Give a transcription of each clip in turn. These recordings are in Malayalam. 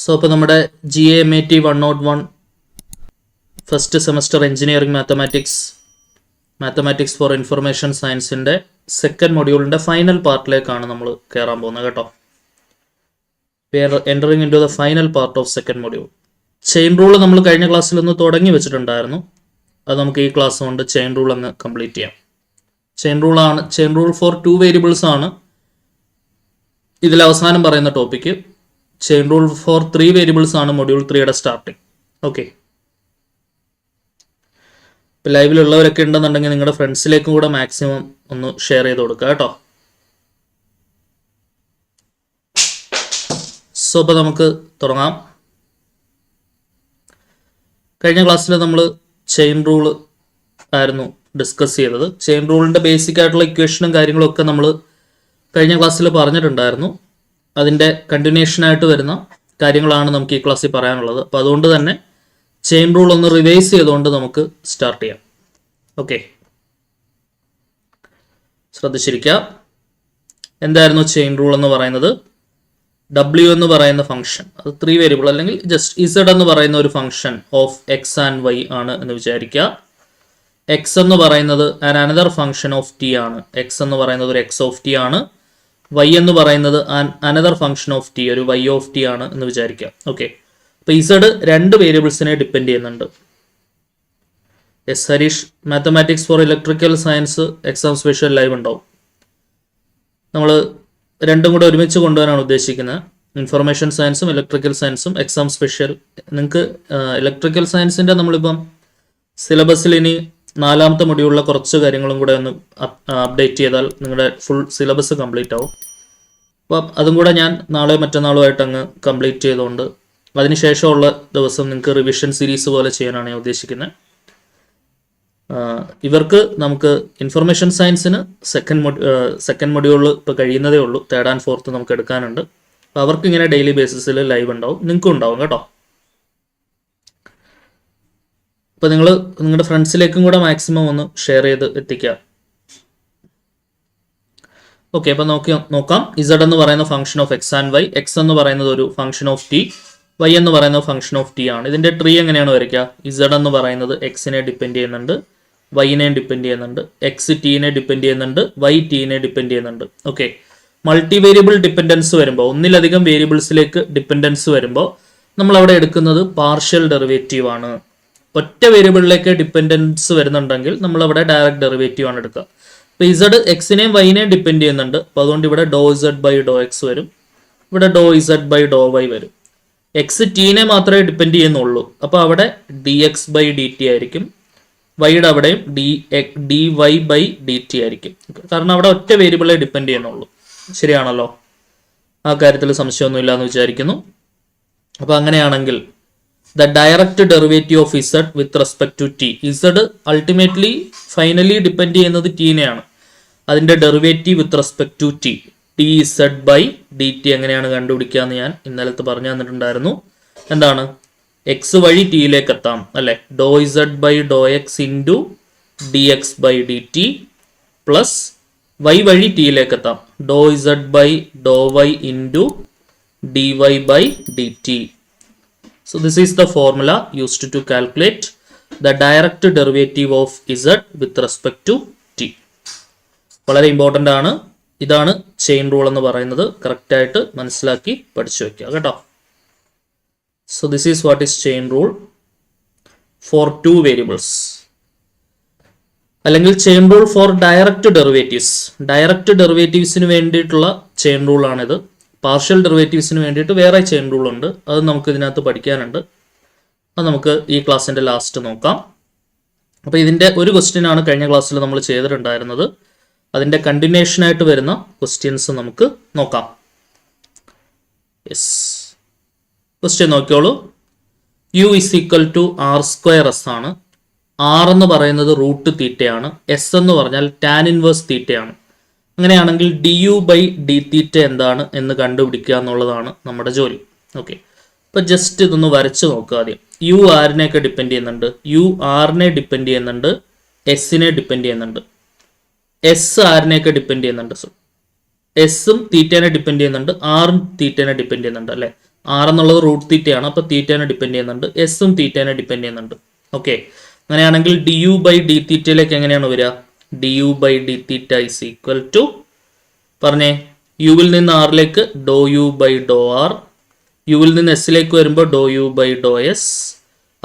സോ അപ്പോൾ നമ്മുടെ GAMAT 101 first semester engineering mathematics for information സയൻസിൻ്റെ സെക്കൻഡ് മൊഡ്യൂളിൻ്റെ ഫൈനൽ പാർട്ടിലേക്കാണ് നമ്മൾ കയറാൻ പോകുന്നത് കേട്ടോ. We are entering into the final part of second module. Chain rule നമ്മൾ കഴിഞ്ഞ ക്ലാസ്സിൽ ഒന്ന് തുടങ്ങി വെച്ചിട്ടുണ്ടായിരുന്നു. അത് നമുക്ക് ഈ ക്ലാസ് കൊണ്ട് ചെയിൻ റൂൾ അങ്ങ് കംപ്ലീറ്റ് ചെയ്യാം. ചെയിൻ റൂൾ ഫോർ 2 വേരിയബിൾസ് ആണ് ഇതിൽ അവസാനം പറയുന്ന topic. Chain rule for 3 variables ആണ് മൊഡ്യൂൾ 3യുടെ സ്റ്റാർട്ടിങ്. ഓക്കെ, ഇപ്പം ലൈവിലുള്ളവരൊക്കെ ഉണ്ടെന്നുണ്ടെങ്കിൽ നിങ്ങളുടെ ഫ്രണ്ട്സിലേക്കും കൂടെ മാക്സിമം ഒന്ന് ഷെയർ ചെയ്ത് കൊടുക്കുക കേട്ടോ. സോ അപ്പോൾ നമുക്ക് തുടങ്ങാം. കഴിഞ്ഞ ക്ലാസ്സിൽ നമ്മൾ ചെയിൻ റൂൾ ആയിരുന്നു ഡിസ്കസ് ചെയ്തത്. ചെയിൻ റൂളിൻ്റെ ബേസിക് ആയിട്ടുള്ള ഇക്വേഷനും കാര്യങ്ങളൊക്കെ നമ്മൾ കഴിഞ്ഞ ക്ലാസ്സിൽ പറഞ്ഞിട്ടുണ്ടായിരുന്നു. അതിൻ്റെ കണ്ടിന്യൂഷനായിട്ട് വരുന്ന കാര്യങ്ങളാണ് നമുക്ക് ഈ ക്ലാസ്സിൽ പറയാനുള്ളത്. അപ്പോൾ അതുകൊണ്ട് തന്നെ ചെയിൻ റൂൾ ഒന്ന് റിവൈസ് ചെയ്തുകൊണ്ട് നമുക്ക് സ്റ്റാർട്ട് ചെയ്യാം. ഓക്കെ, ശ്രദ്ധിച്ചിരിക്കുക. എന്തായിരുന്നു ചെയിൻ റൂൾ എന്ന് പറയുന്നത്? W എന്ന് പറയുന്ന ഫംഗ്ഷൻ, അത് 3 വേരിയബിൾ അല്ലെങ്കിൽ ജസ്റ്റ് Z എന്ന് പറയുന്ന ഒരു function of X and Y ആണ് എന്ന് വിചാരിക്കുക. X എന്ന് പറയുന്നത് അനദർ ഫംഗ്ഷൻ ഓഫ് T ആണ്. X എന്ന് പറയുന്നത് ഒരു X ഓഫ് T ആണ്. Y എന്ന് പറയുന്നത് അനദർ ഫംഗ്ഷൻ ഓഫ് T, ഒരു Y ഓഫ് T ആണ് എന്ന് വിചാരിക്കുക. ഓക്കെ, അപ്പോൾ Z 2 വേരിയബിൾസിനെ ഡിപ്പെൻഡ് ചെയ്യുന്നുണ്ട്. Harish, mathematics four electrical science exam special live ഉണ്ടാവും. നമ്മൾ രണ്ടും കൂടെ ഒരുമിച്ച് കൊണ്ടുവരാനാണ് ഉദ്ദേശിക്കുന്നത്. ഇൻഫർമേഷൻ സയൻസും ഇലക്ട്രിക്കൽ സയൻസും എക്സാം സ്പെഷ്യൽ. നിങ്ങൾക്ക് ഇലക്ട്രിക്കൽ സയൻസിൻ്റെ നമ്മളിപ്പം സിലബസിൽ ഇനി 4ാമത്തെ മൊഡ്യൂളിലെ കുറച്ച് കാര്യങ്ങളും കൂടെ ഒന്ന് അപ്ഡേറ്റ് ചെയ്താൽ നിങ്ങളുടെ ഫുൾ സിലബസ് കംപ്ലീറ്റ് ആവും. അപ്പം അതും കൂടെ ഞാൻ നാളെ മറ്റന്നാളുമായിട്ട് അങ്ങ് കംപ്ലീറ്റ് ചെയ്തുകൊണ്ട് അതിനുശേഷമുള്ള ദിവസം നിങ്ങൾക്ക് റിവിഷൻ സീരീസ് പോലെ ചെയ്യാനാണ് ഞാൻ ഉദ്ദേശിക്കുന്നത്. ഇവർക്ക് നമുക്ക് ഇൻഫർമേഷൻ സയൻസിന് സെക്കൻഡ് മൊഡ്യൂളിൽ ഇപ്പോൾ കഴിയുന്നതേ ഉള്ളൂ. 3rd and 4th നമുക്ക് എടുക്കാനുണ്ട്. അപ്പോൾ അവർക്ക് ഇങ്ങനെ ഡെയിലി ബേസിസിൽ ലൈവ് ഉണ്ടാവും, നിങ്ങൾക്കും ഉണ്ടാവും കേട്ടോ. അപ്പോൾ നിങ്ങൾ നിങ്ങളുടെ ഫ്രണ്ട്സിലേക്കും കൂടെ മാക്സിമം ഒന്ന് ഷെയർ ചെയ്ത് എത്തിക്കുക. ഓക്കെ, അപ്പോൾ നോക്കാം. Z എന്ന് പറയുന്ന function of X and Y, X എന്ന് പറയുന്നത് ഒരു ഫംഗ്ഷൻ ഓഫ് T, Y എന്ന് പറയുന്ന ഫംഗ്ഷൻ ഓഫ് T ആണ്. ഇതിൻ്റെ ട്രീ എങ്ങനെയാണ് വരയ്ക്കുക? Z എന്ന് പറയുന്നത് Xനെ ഡിപ്പെൻഡ് ചെയ്യുന്നുണ്ട്, Y-നെ ഡിപ്പെൻഡ് ചെയ്യുന്നുണ്ട്, X T-നെ ഡിപ്പെൻഡ് ചെയ്യുന്നുണ്ട്, Y T-നെ ഡിപ്പെൻഡ് ചെയ്യുന്നുണ്ട്. ഓക്കെ, മൾട്ടി വേരിയബിൾ ഡിപ്പെൻഡൻസ് വരുമ്പോൾ, ഒന്നിലധികം വേരിയബിൾസിലേക്ക് ഡിപ്പെൻഡൻസ് വരുമ്പോൾ നമ്മൾ അവിടെ എടുക്കുന്നത് പാർഷ്യൽ ഡെറിവേറ്റീവ് ആണ്. ഒറ്റ വേരിയബിളിലേക്ക് ഡിപ്പെൻഡൻസ് വരുന്നുണ്ടെങ്കിൽ നമ്മൾ അവിടെ ഡയറക്റ്റ് ഡെറിവേറ്റീവ് ആണ് എടുക്കുക. അപ്പോൾ Z X-നെയും Y-നെയും ഡിപ്പെൻഡ് ചെയ്യുന്നുണ്ട്. അപ്പോൾ അതുകൊണ്ട് ഇവിടെ ∂Z/∂X വരും, ഇവിടെ ∂Z/∂Y വരും. X T-നെ മാത്രമേ ഡിപ്പെൻഡ് ചെയ്യുന്നുള്ളൂ. അപ്പോൾ അവിടെ dx/dt ആയിരിക്കും. വൈയുടെ അവിടെയും dy/dt ആയിരിക്കും. കാരണം അവിടെ ഒറ്റ വേരിയബിളെ ഡിപ്പെൻഡ് ചെയ്യുന്നുള്ളൂ. ശരിയാണല്ലോ? ആ കാര്യത്തിൽ സംശയമൊന്നുമില്ല എന്ന് വിചാരിക്കുന്നു. അപ്പോൾ അങ്ങനെയാണെങ്കിൽ the direct derivative of Z with respect to T, Z ultimately finally depend ചെയ്യുന്നത് T-നെയാണ്. അതിൻ്റെ derivative with respect to T, dz/dt എങ്ങനെയാണ് കണ്ടുപിടിക്കുക എന്ന് ഞാൻ ഇന്നലത്തെ പറഞ്ഞു തന്നിട്ടുണ്ടായിരുന്നു. എന്താണ്? X വഴി Tയിലേക്ക് എത്താം അല്ലെ, ∂Z/∂X into dx/dt plus Y വഴി Tയിലേക്ക് എത്താം, ∂Z/∂Y into dy/dt. So this is the formula used to calculate the direct derivative of Z with respect to T. വളരെ ഇമ്പോർട്ടൻ്റ് ആണ്. ഇതാണ് ചെയിൻ റൂൾ എന്ന് പറയുന്നത്. കറക്റ്റായിട്ട് മനസ്സിലാക്കി പഠിച്ചു വയ്ക്കുക കേട്ടോ. So this is what is chain rule for 2 variables. അല്ലെങ്കിൽ chain rule for direct derivatives. Direct ഡെറിവേറ്റീവ്സിന് വേണ്ടിയിട്ടുള്ള ചെയിൻ റൂൾ ആണിത്. പാർഷ്യൽ ഡെറിവേറ്റീവ്സിന് വേണ്ടിയിട്ട് വേറെ ചെയിൻ റൂൾ ഉണ്ട്. അത് നമുക്ക് ഇതിനകത്ത് പഠിക്കാനുണ്ട്. അത് നമുക്ക് ഈ ക്ലാസ്സിൻ്റെ ലാസ്റ്റ് നോക്കാം. അപ്പോൾ ഇതിൻ്റെ ഒരു ക്വസ്റ്റ്യൻ ആണ് കഴിഞ്ഞ ക്ലാസ്സിൽ നമ്മൾ ചെയ്തിട്ടുണ്ടായിരുന്നത്. അതിൻ്റെ കണ്ടിന്യൂഷനായിട്ട് വരുന്ന ക്വസ്റ്റ്യൻസ് നമുക്ക് നോക്കാം. Yes, question നോക്കിയോളൂ. U = r²s ആണ്. R എന്ന് പറയുന്നത് റൂട്ട് തീറ്റയാണ്. S എന്ന് പറഞ്ഞാൽ ടാൻ ഇൻവേഴ്സ് തീറ്റയാണ്. അങ്ങനെയാണെങ്കിൽ du/dθ എന്താണ് എന്ന് കണ്ടുപിടിക്കുക എന്നുള്ളതാണ് നമ്മുടെ ജോലി. ഓക്കെ, അപ്പോൾ ജസ്റ്റ് ഇതൊന്ന് വരച്ച് നോക്കുക ആദ്യം. U ആരിനെയൊക്കെ ഡിപ്പെൻഡ് ചെയ്യുന്നുണ്ട്? U R-നെ ഡിപ്പെൻഡ് ചെയ്യുന്നുണ്ട്, S-നെ ഡിപ്പെൻഡ് ചെയ്യുന്നുണ്ട്. S ആരിനെയൊക്കെ ഡിപ്പെൻഡ് ചെയ്യുന്നുണ്ട്? എസും തീറ്റേനെ ഡിപ്പെൻഡ് ചെയ്യുന്നുണ്ട്, ആറും തീറ്റേനെ ഡിപ്പെൻഡ് ചെയ്യുന്നുണ്ട് അല്ലേ. ആർ എന്നുള്ളത് റൂട്ട് തീറ്റയാണ്, അപ്പോൾ തീറ്റേനെ ഡിപ്പെൻഡ് ചെയ്യുന്നുണ്ട്. എസും തീറ്റേനെ ഡിപ്പെൻഡ് ചെയ്യുന്നുണ്ട്. ഓക്കെ, അങ്ങനെയാണെങ്കിൽ ഡി യു ബൈ ഡി തീറ്റയിലേക്ക് എങ്ങനെയാണ് വരിക? D u by d theta is equal to, പറഞ്ഞേ, യുവിൽ നിന്ന് ആറിലേക്ക് do U by Dr r, യുവിൽ നിന്ന് എസിലേക്ക് വരുമ്പോൾ do U by Dr s,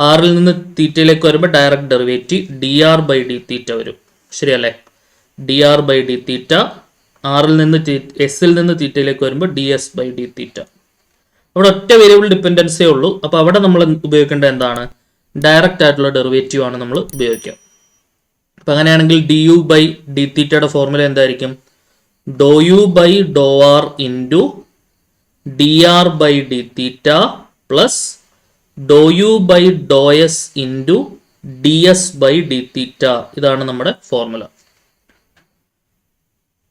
ആറിൽ നിന്ന് തീറ്റയിലേക്ക് വരുമ്പോൾ direct derivative d r by d theta വരും. ശരിയല്ലേ? D r by d theta, ആറിൽ നിന്ന് എസിൽ നിന്ന് തീറ്റയിലേക്ക് വരുമ്പോൾ ഡി എസ് ബൈ ഡി തീറ്റ. അവിടെ ഒറ്റ വേരിയബിൾ ഡിപ്പെൻഡൻസേ ഉള്ളൂ. അപ്പോൾ അവിടെ നമ്മൾ ഉപയോഗിക്കേണ്ടത് എന്താണ്? ഡയറക്റ്റ് ആയിട്ടുള്ള ഡെറിവേറ്റീവ് ആണ് നമ്മൾ ഉപയോഗിക്കുക. അപ്പം അങ്ങനെയാണെങ്കിൽ ഡി യു ബൈ ഡി തീറ്റയുടെ ഫോർമുല എന്തായിരിക്കും? Do U by Dr r into d r by d theta plus do U by Dr s into d s by d theta. ഇതാണ് നമ്മുടെ ഫോർമുല.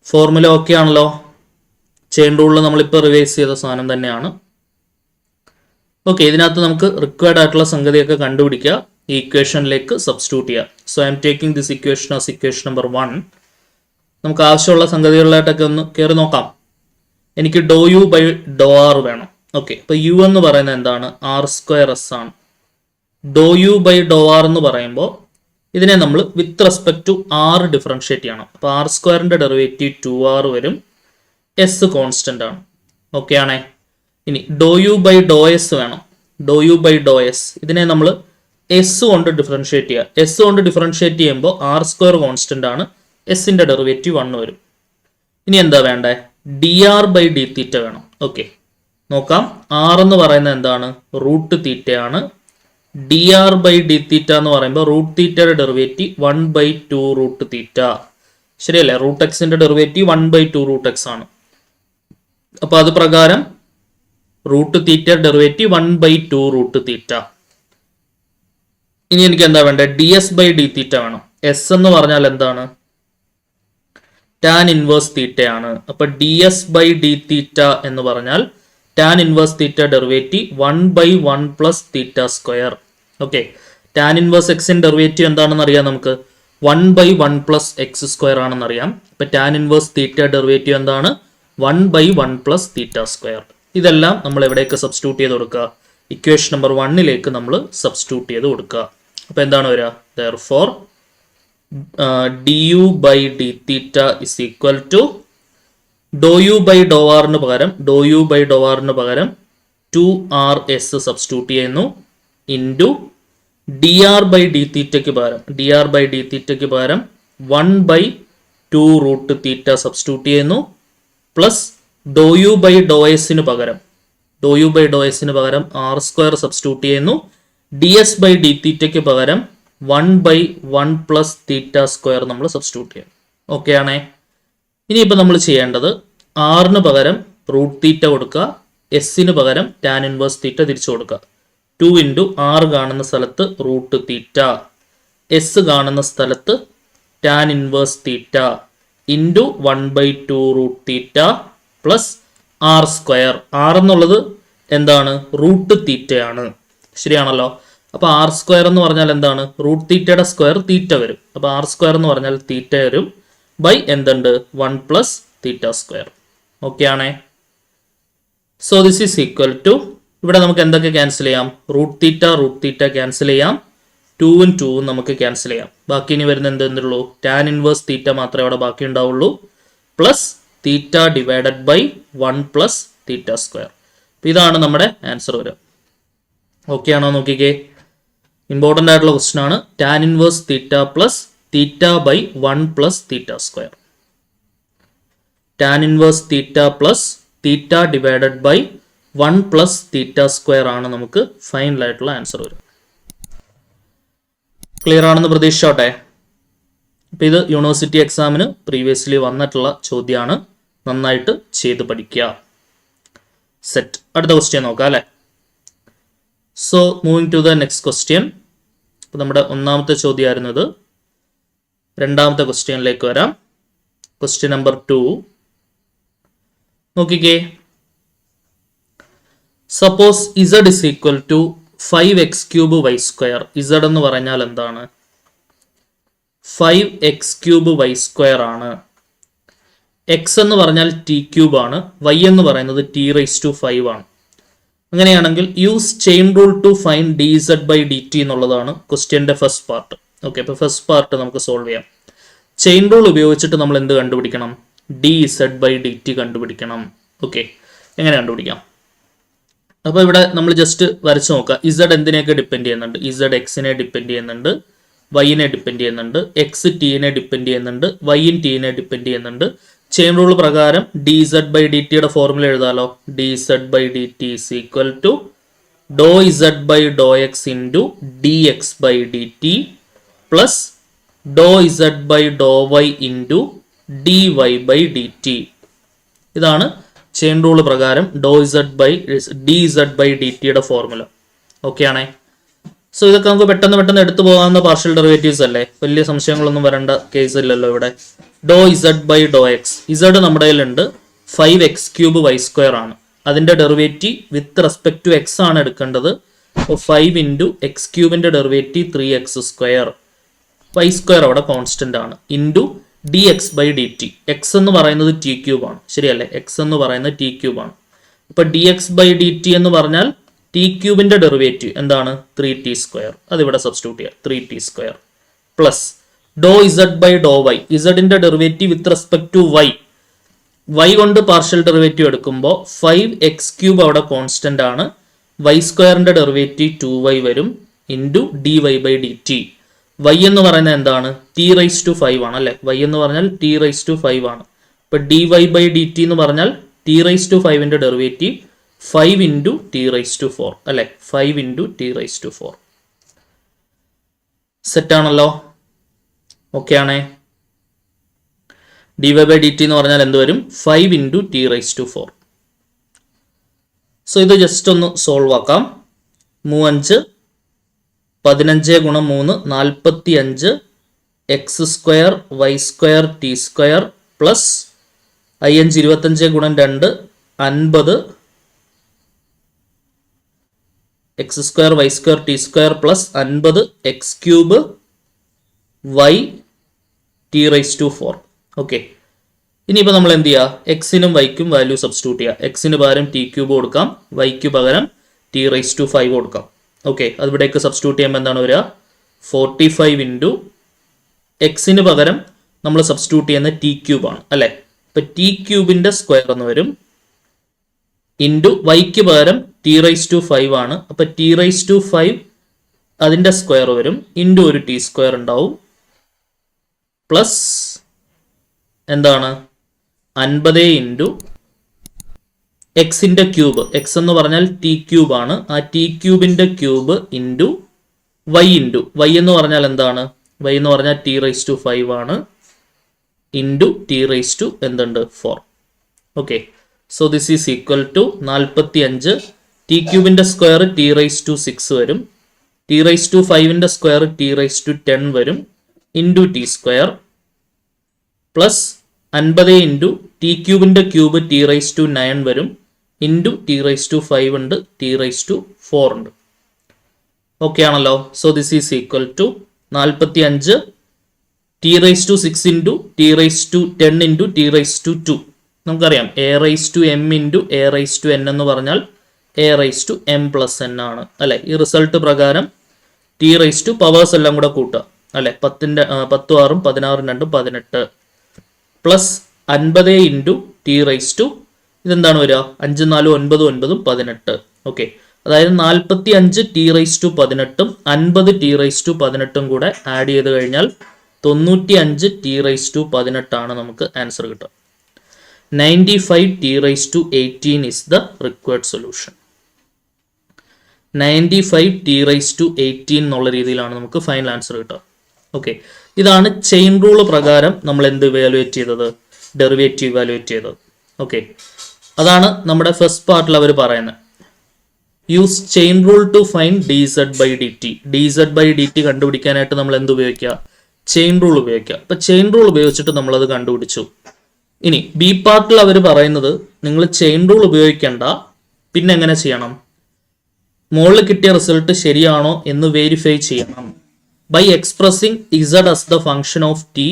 ഫോർമുല ഓക്കെ ആണല്ലോ? ചെയിൻ റൂളിൽ നമ്മളിപ്പോൾ റിവൈസ് ചെയ്ത സാധനം തന്നെയാണ്. ഓക്കെ, ഇതിനകത്ത് നമുക്ക് റിക്വയർഡ് ആയിട്ടുള്ള സംഗതിയൊക്കെ കണ്ടുപിടിക്കുക, ഈ ഇക്വേഷനിലേക്ക് സബ്സ്റ്റിറ്റ്യൂട്ട് ചെയ്യുക. So I'm taking this equation as equation number 1. നമുക്ക് ആവശ്യമുള്ള സംഗതികളിലായിട്ടൊക്കെ ഒന്ന് കയറി നോക്കാം. എനിക്ക് ഡോ യു ബൈ ഡോ ആർ വേണം. ഓക്കെ, അപ്പോൾ യു എന്ന് പറയുന്നത് എന്താണ്? ആർ സ്ക്വയർ എസ് ആണ്. ഡോ യു ബൈ ഡോ ആർ എന്ന് പറയുമ്പോൾ ഇതിനെ നമ്മൾ with respect to R differentiate ചെയ്യണം. അപ്പോൾ ആർ സ്ക്വയറിൻ്റെ ഡെറിവേറ്റീവ് 2r വരും, എസ് കോൺസ്റ്റൻ്റ് ആണ്. ഓക്കെ ആണേ? ഇനി ഡോ യു ബൈ ഡോ എസ് വേണം. ഡോ യു ബൈ ഡോ എസ് ഇതിനെ നമ്മൾ എസ് കൊണ്ട് ഡിഫറൻഷിയേറ്റ് ചെയ്യുക. എസ് കൊണ്ട് ഡിഫറൻഷിയേറ്റ് ചെയ്യുമ്പോൾ ആർ സ്ക്വയർ കോൺസ്റ്റൻ്റ് ആണ്, എസിൻ്റെ ഡെറിവേറ്റീവ് 1 വരും. ഇനി എന്താ വേണ്ടേ? D r by d theta വേണം. ഓക്കെ, നോക്കാം. ആർ എന്ന് പറയുന്നത് എന്താണ്? റൂട്ട് തീറ്റയാണ്. D r by d theta എന്ന് പറയുമ്പോൾ റൂട്ട് തീറ്റയുടെ ഡെറിവേറ്റീവ് 1/2 റൂട്ട് തീറ്റ. ശരിയല്ലേ? റൂട്ട് എക്സിന്റെ ഡെറിവേറ്റീവ് 1/2 റൂട്ട് എക്സ് ആണ്. അപ്പോൾ അത് പ്രകാരം root theta derivative 1/2 root theta. ഇനി എനിക്ക് എന്താ വേണ്ടത്? D s by d theta വേണം. എസ് എന്ന് പറഞ്ഞാൽ എന്താണ്? ടാൻ ഇൻവേഴ്സ് തീറ്റയാണ്. അപ്പൊ d s by d theta എന്ന് പറഞ്ഞാൽ tan inverse theta derivative 1/1 plus theta square. Okay, tan inverse എക്സിന്റെ ഡെറിവേറ്റീവ് എന്താണെന്ന് അറിയാം നമുക്ക്? 1/1 പ്ലസ് എക്സ് സ്ക്വയർ ആണെന്ന് അറിയാം. അപ്പൊ ടാൻ ഇൻവേഴ്സ് തീറ്റ ഡെറിവേറ്റീവ് എന്താണ്? 1/1 പ്ലസ് തീറ്റ സ്ക്വയർ. ഇതെല്ലാം നമ്മൾ എവിടേക്ക് സബ്സ്റ്റിറ്റ്യൂട്ട് ചെയ്ത് കൊടുക്കുക? ഇക്വേഷൻ നമ്പർ 1ലേക്ക് നമ്മൾ സബ്സ്റ്റിറ്റ്യൂട്ട് ചെയ്ത് കൊടുക്കുക. അപ്പോൾ എന്താണ് വരിക? therefore d u by d theta is equal to do U by do ആറിന് പകരം 2r/s സബ്സ്റ്റിറ്റ്യൂട്ട് ചെയ്യുന്നു, into d r by d തീറ്റയ്ക്ക് പകരം 1/2 റൂട്ട് തീറ്റ സബ്സ്റ്റിറ്റ്യൂട്ട് ചെയ്യുന്നു, plus do U by do എസിന് പകരം ആർ സ്ക്വയർ സബ്സ്റ്റിറ്റ്യൂട്ട് ചെയ്യുന്നു, ഡി എസ് ബൈ ഡി തീറ്റയ്ക്ക് പകരം 1/1 പ്ലസ് തീറ്റ സ്ക്വയർ നമ്മൾ സബ്സ്റ്റിറ്റ്യൂട്ട് ചെയ്യും. ഓക്കെ ആണേ? ഇനിയിപ്പോൾ നമ്മൾ ചെയ്യേണ്ടത് ആറിന് പകരം റൂട്ട് തീറ്റ കൊടുക്കുക, എസിന് പകരം ടാൻ ഇൻവേഴ്സ് തീറ്റ തിരിച്ചു കൊടുക്കുക. 2 ഇൻറ്റു ആർ കാണുന്ന സ്ഥലത്ത് റൂട്ട് തീറ്റ, എസ് കാണുന്ന സ്ഥലത്ത് tan inverse theta, into 1/2 root theta plus r square. R എന്നുള്ളത് എന്താണ്? റൂട്ട് തീറ്റയാണ്. ശരിയാണല്ലോ? അപ്പോൾ ആർ സ്ക്വയർ എന്ന് പറഞ്ഞാൽ എന്താണ്? റൂട്ട് തീറ്റയുടെ സ്ക്വയർ തീറ്റ വരും. അപ്പോൾ ആർ സ്ക്വയർ എന്ന് പറഞ്ഞാൽ തീറ്റ വരും, ബൈ എന്തുണ്ട്? 1 പ്ലസ് തീറ്റ സ്ക്വയർ. ഓക്കെ ആണേ? So this is equal to, ഇവിടെ നമുക്ക് എന്തൊക്കെ ക്യാൻസൽ ചെയ്യാം? റൂട്ട് തീറ്റ ക്യാൻസൽ ചെയ്യാം, 2ഉം 2ഉം നമുക്ക് ക്യാൻസൽ ചെയ്യാം. ബാക്കി ഇനി വരുന്ന എന്തുള്ളൂ? ടാൻ ഇൻവേഴ്സ് തീറ്റ മാത്രമേ അവിടെ ബാക്കി ഉണ്ടാവുള്ളൂ, plus theta divided by 1 plus theta square. ഇതാണ് നമ്മുടെ ആൻസർ വരിക. ഓക്കെ ആണോ? നോക്കിക്കേ, ഇമ്പോർട്ടൻ്റ് ആയിട്ടുള്ള ക്വസ്റ്റൻ ആണ്. Tan inverse theta plus theta by 1 plus theta square. Tan inverse theta plus theta divided by 1 plus theta square ആണ് നമുക്ക് ഫൈനൽ ആയിട്ടുള്ള ആൻസർ വരും. ക്ലിയർ ആണെന്ന് പ്രതീക്ഷിച്ചോട്ടെ. അപ്പം ഇത് യൂണിവേഴ്സിറ്റി എക്സാമിന് പ്രീവിയസ്ലി വന്നിട്ടുള്ള ചോദ്യമാണ്. നന്നായിട്ട് ചെയ്ത് പഠിക്കുക. സെറ്റ്. അടുത്ത ക്വസ്റ്റ്യൻ നോക്കാം അല്ലേ? So moving to the next question. അപ്പോൾ നമ്മുടെ ഒന്നാമത്തെ ചോദ്യമായിരുന്നു ഇത്. രണ്ടാമത്തെ ക്വസ്റ്റ്യനിലേക്ക് വരാം. ക്വസ്റ്റ്യൻ നമ്പർ 2 നോക്കിക്കേ. Suppose z is equal to 5x³ y². z എന്ന് പറഞ്ഞാൽ എന്താണ്? 5x³ y² ആണ്. x എന്ന് പറഞ്ഞാൽ t³ ആണ്, y എന്ന് പറയുന്നത് t⁵ ആണ്. അങ്ങനെയാണെങ്കിൽ use chain rule to find D Z by D T എന്നുള്ളതാണ് ക്വസ്റ്റ്യൻ്റെ ഫസ്റ്റ് പാർട്ട്. ഓക്കെ, അപ്പോൾ ഫസ്റ്റ് പാർട്ട് നമുക്ക് സോൾവ് ചെയ്യാം. ചെയിൻ റൂൾ ഉപയോഗിച്ചിട്ട് നമ്മൾ എന്ത് കണ്ടുപിടിക്കണം? D Z by D T കണ്ടുപിടിക്കണം. ഓക്കെ, എങ്ങനെ കണ്ടുപിടിക്കാം? അപ്പോൾ ഇവിടെ നമ്മൾ ജസ്റ്റ് വരച്ച് നോക്കുക. ഇസഡ് എന്തിനെയൊക്കെ ഡിപ്പെൻഡ് ചെയ്യുന്നുണ്ട്? ഇസഡ് എക്സിനെ ഡിപ്പെൻഡ് ചെയ്യുന്നുണ്ട്, വൈനെ ഡിപ്പെൻഡ് ചെയ്യുന്നുണ്ട്, എക്സ് ടീനെ ഡിപ്പെൻഡ് ചെയ്യുന്നുണ്ട്, വൈൻ ടീനെ ഡിപ്പെൻഡ് ചെയ്യുന്നുണ്ട്. ചെയിൻ റൂൾ പ്രകാരം ഡി സെഡ് ബൈ ഡി ടിയുടെ ഫോർമുല എഴുതാലോ. D Z by D t is equal to do z by Dr x into D X by D t plus Dr z by Dr y into D Y by D t. ഇതാണ് ചെയിൻ റൂൾ പ്രകാരം ഡി ഇസഡ് ബൈ ഡി ടിയുടെ ഫോർമുല. ഓക്കെ ആണേ. സോ ഇതൊക്കെ നമുക്ക് പെട്ടെന്ന് എടുത്തു പോകാവുന്ന പാർഷ്യൽ ഡെറിവേറ്റീവ്സ് അല്ലേ, വലിയ സംശയങ്ങളൊന്നും വരേണ്ട കേസ് ഇല്ലല്ലോ. ഇവിടെ do z by Dr x, z നമ്മുടെ കയ്യിലുണ്ട് 5x³ y² ആണ്. അതിന്റെ derivative with respect to x ആണ് എടുക്കേണ്ടത്. അപ്പോൾ 5 into x³ derivative 3x², y² അവിടെ കോൺസ്റ്റന്റ് ആണ്, into D X by D T. X എന്ന് പറയുന്നത് t³ ആണ്, ശരിയല്ലേ? എക്സ് എന്ന് പറയുന്നത് t³ ആണ്. ഇപ്പൊ D X by D T എന്ന് പറഞ്ഞാൽ t³ ഡെറിവേറ്റീവ് എന്താണ്? 3t². അതിവിടെ സബ്സ്റ്റിറ്റ്യൂട്ട് ചെയ്യാം. 3t² plus Dr z by Dr y, ഇസഡിന്റെ derivative with respect to y. Y കൊണ്ട് പാർഷ്യൽ ഡെറിവേറ്റീവ് എടുക്കുമ്പോൾ 5x³ അവിടെ കോൺസ്റ്റന്റ് ആണ്, y² ഡെറിവേറ്റീവ് 2y വരും, into D Y by D t. y എന്ന് പറയുന്നത് എന്താണ്? t⁵5 ആണ് അല്ലെ? y എന്ന് പറഞ്ഞാൽ t⁵5 ആണ്. ഇപ്പൊ D Y by D T എന്ന് പറഞ്ഞാൽ t⁵5ന്റെ ഡെറിവേറ്റീവ് 5 ഇൻറ്റു t⁴ അല്ലെ? 5 ഇൻറ്റു t⁴. സെറ്റ് ആണല്ലോ. ഓക്കെ ആണേ. D Y by D T എന്ന് പറഞ്ഞാൽ എന്ത് വരും? 5 ഇൻറ്റു t⁴. സോ ഇത് ജസ്റ്റ് ഒന്ന് സോൾവ് ആക്കാം. 5 15 ഗുണം 3 45 x² y² t² പ്ലസ് 5 25 ഗുണം 2 50 x² y² t² plus 50 x³ y t⁴. Okay, ഇനിയിപ്പോൾ നമ്മൾ എന്ത് ചെയ്യുക? എക്സിനും വൈക്കും വാല്യൂ സബ്സ്റ്റിറ്റ്യൂട്ട് ചെയ്യുക. എക്സിന് പകരം t³ കൊടുക്കാം, വൈക്ക് പകരം t⁵5 കൊടുക്കാം. ഓക്കെ, അതിവിടേക്ക് സബ്സ്റ്റിറ്റ്യൂട്ട് ചെയ്യുമ്പോൾ എന്താണ് വരിക? 45 ഇൻറ്റു എക്സിന് പകരം നമ്മൾ സബ്സ്റ്റിറ്റ്യൂട്ട് ചെയ്യുന്ന t³ ആണ് അല്ലെ? ഇപ്പൊ t³ സ്ക്വയർ എന്ന് വരും, ഇൻറ്റു വൈക്ക് പകരം t⁵5 ആണ്. അപ്പൊ t⁵5 അതിന്റെ സ്ക്വയർ വരും, ഇൻറ്റു ഒരു t² ഉണ്ടാവും, പ്ലസ് എന്താണ് 50 ഇൻറ്റു എക്സിന്റെ ക്യൂബ്. എക്സ് എന്ന് പറഞ്ഞാൽ t³ ആണ്, ആ t³ ക്യൂബ് ഇൻറ്റു വൈ എന്ന് പറഞ്ഞാൽ എന്താണ്? y എന്ന് പറഞ്ഞാൽ t⁵5 ആണ്, ഇൻറ്റു t⁴ എന്തുണ്ട്? 4. Okay, so this is equal to 45. t³ square t⁵6 വരും, t⁵5ന്റെ സ്ക്വയർ t⁻10 വരും, into t² plus 50 into t³ cube t⁻9 വരും, ഇൻറ്റു t⁵5 ഉണ്ട്, t⁴ ഉണ്ട്. ഓക്കെ ആണല്ലോ. So this is equal to 45 t⁻6 into t⁻10 into t⁻2. നമുക്കറിയാം a⁻m ഇൻറ്റു a⁻n എന്ന് പറഞ്ഞാൽ a⁻m+n ആണ് അല്ലെ? ഈ റിസൾട്ട് പ്രകാരം t⁻ പവേഴ്സ് എല്ലാം കൂടെ കൂട്ടുക അല്ലെ? 10 6 16 2 18 പ്ലസ് 50 ഇൻറ്റു t⁻, ഇതെന്താണ് വരിക? 5 4 9 9 18. ഓക്കെ, അതായത് 45 t⁻18 50 t⁻18 കൂടെ ആഡ് ചെയ്ത് കഴിഞ്ഞാൽ 95 t⁻18 ആണ് നമുക്ക് ആൻസർ കിട്ടുക. 95 t⁻18 is the required solution. 95 t⁻18 എന്നുള്ള രീതിയിലാണ് നമുക്ക് ഫൈനൽ ആൻസർ കിട്ടുക. ഓക്കെ, ഇതാണ് ചെയിൻ റൂൾ പ്രകാരം നമ്മൾ എന്ത് ഇവാലുവേറ്റ് ചെയ്തത്? ഡെറിവേറ്റീവ് ഇവാലുവേറ്റ് ചെയ്തത്. ഓക്കെ, അതാണ് നമ്മുടെ ഫസ്റ്റ് പാർട്ടിൽ അവർ പറയുന്നത്. Use chain rule to find D Z by D t. D Z by D t കണ്ടുപിടിക്കാനായിട്ട് നമ്മൾ എന്ത് ഉപയോഗിക്കുക? ചെയിൻ റൂൾ ഉപയോഗിക്കുക. അപ്പൊ ചെയിൻ റൂൾ ഉപയോഗിച്ചിട്ട് നമ്മളത് കണ്ടുപിടിച്ചു. ഇനി ബി പാർട്ടിൽ അവർ പറയുന്നത് നിങ്ങൾ ചെയിൻ റൂൾ ഉപയോഗിക്കേണ്ട, പിന്നെ എങ്ങനെ ചെയ്യണം? മുകളിൽ കിട്ടിയ റിസൾട്ട് ശരിയാണോ എന്ന് വെരിഫൈ ചെയ്യണം by expressing Z as the function of t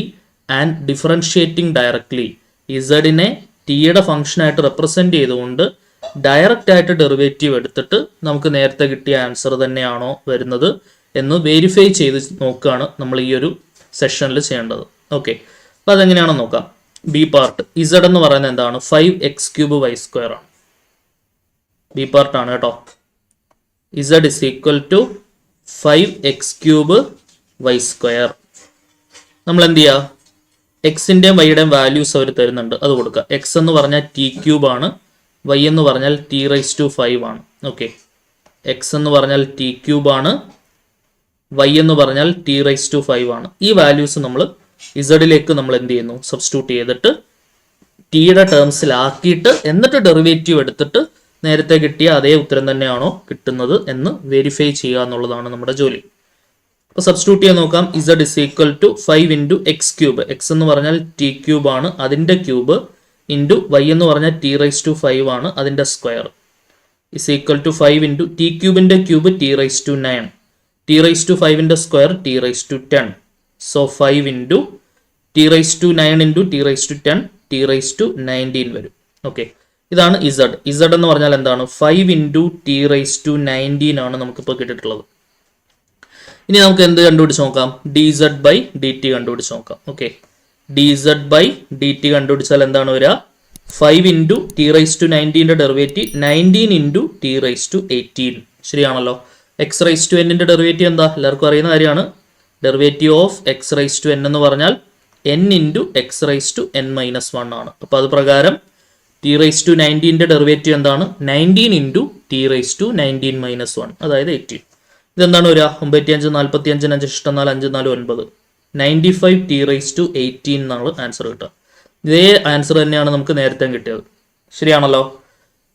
and differentiating directly. ഇസഡിനെ ടിയുടെ ഫംഗ്ഷൻ ആയിട്ട് റെപ്രസെന്റ് ചെയ്തുകൊണ്ട് ഡയറക്റ്റ് ആയിട്ട് ഡെറിവേറ്റീവ് എടുത്തിട്ട് നമുക്ക് നേരത്തെ കിട്ടിയ ആൻസർ തന്നെയാണോ വരുന്നത് എന്ന് വെരിഫൈ ചെയ്ത് നോക്കുകയാണ് നമ്മൾ ഈ ഒരു സെഷനിൽ ചെയ്യേണ്ടത്. ഓക്കെ, അപ്പോൾ അതെങ്ങനെയാണെന്ന് നോക്കാം. ബി പാർട്ട് ഇസഡ് എന്ന് പറയുന്നത് എന്താണ്? 5x³ y² ആണ്. ബി പാർട്ടാണ് കേട്ടോ. Z is equal to 5x³ y². നമ്മൾ എന്ത് ചെയ്യുക? എക്സിൻ്റെയും വൈയുടെയും വാല്യൂസ് അവർ തരുന്നുണ്ട്, അത് കൊടുക്കുക. എക്സ് എന്ന് പറഞ്ഞാൽ t³ ആണ്, y എന്ന് പറഞ്ഞാൽ t⁵ ആണ്. ഓക്കെ, എക്സ് എന്ന് പറഞ്ഞാൽ t³ ആണ്, y എന്ന് പറഞ്ഞാൽ t⁵ ആണ്. ഈ വാല്യൂസ് നമ്മൾ ഇസഡിലേക്ക് നമ്മൾ എന്ത് ചെയ്യുന്നു? സബ്സ്റ്റിറ്റ്യൂട്ട് ചെയ്തിട്ട് ടിയുടെ ടേംസിലാക്കിയിട്ട് എന്നിട്ട് ഡെറിവേറ്റീവ് എടുത്തിട്ട് നേരത്തെ കിട്ടിയ അതേ ഉത്തരം തന്നെയാണോ കിട്ടുന്നത് എന്ന് വെരിഫൈ ചെയ്യുക എന്നുള്ളതാണ് നമ്മുടെ ജോലി. അപ്പോൾ സബ്സ്റ്റിറ്റ്യൂട്ട് ചെയ്യാൻ നോക്കാം. Z is equal to 5 × x³. X എന്ന് പറഞ്ഞാൽ t³ ആണ്, അതിൻ്റെ ക്യൂബ്, ഇൻറ്റു y എന്ന് പറഞ്ഞാൽ t⁵ ആണ്, അതിൻ്റെ square, is equal to 5 × t³ cube t⁵9, t⁵ square t⁵10. So 5 × t⁵9 × t⁵10 t⁵19 വരും. ഓക്കെ, ഇതാണ് ഇസഡ്. ഇസഡ് എന്ന് പറഞ്ഞാൽ എന്താണ്? 5 × t⁵19 ആണ് നമുക്കിപ്പോൾ കിട്ടിയിട്ടുള്ളത്. ഇനി നമുക്ക് എന്ത് കണ്ടുപിടിച്ച് നോക്കാം? dz/dt കണ്ടുപിടിച്ച് നോക്കാം. ഓക്കെ, dz/dt കണ്ടുപിടിച്ചാൽ എന്താണ് വരിക? 5 × t⁵19ന്റെ ഡെറിവേറ്റീവ് 19 × t⁵18. ശരിയാണല്ലോ. x⁻n ഡെറിവേറ്റീവ് എന്താ? എല്ലാവർക്കും അറിയുന്ന കാര്യമാണ്. ഡെറിവേറ്റീവ് ഓഫ് x⁻n എന്ന് പറഞ്ഞാൽ n × x⁻n−1 ആണ്. അപ്പോൾ അത് പ്രകാരം t⁵19ന്റെ ഡെറിവേറ്റീവ് എന്താണ്? 19 × t⁻19−1, അതായത് 18. ഇതെന്താണ് വരിക? 95 45 5 ഇഷ്ടം 4 5 4 9 95 t⁵18 എന്നാണ് ആൻസർ കിട്ടുക. ഇതേ ആൻസർ തന്നെയാണ് നമുക്ക് നേരത്തെ കിട്ടിയത്. ശരിയാണല്ലോ.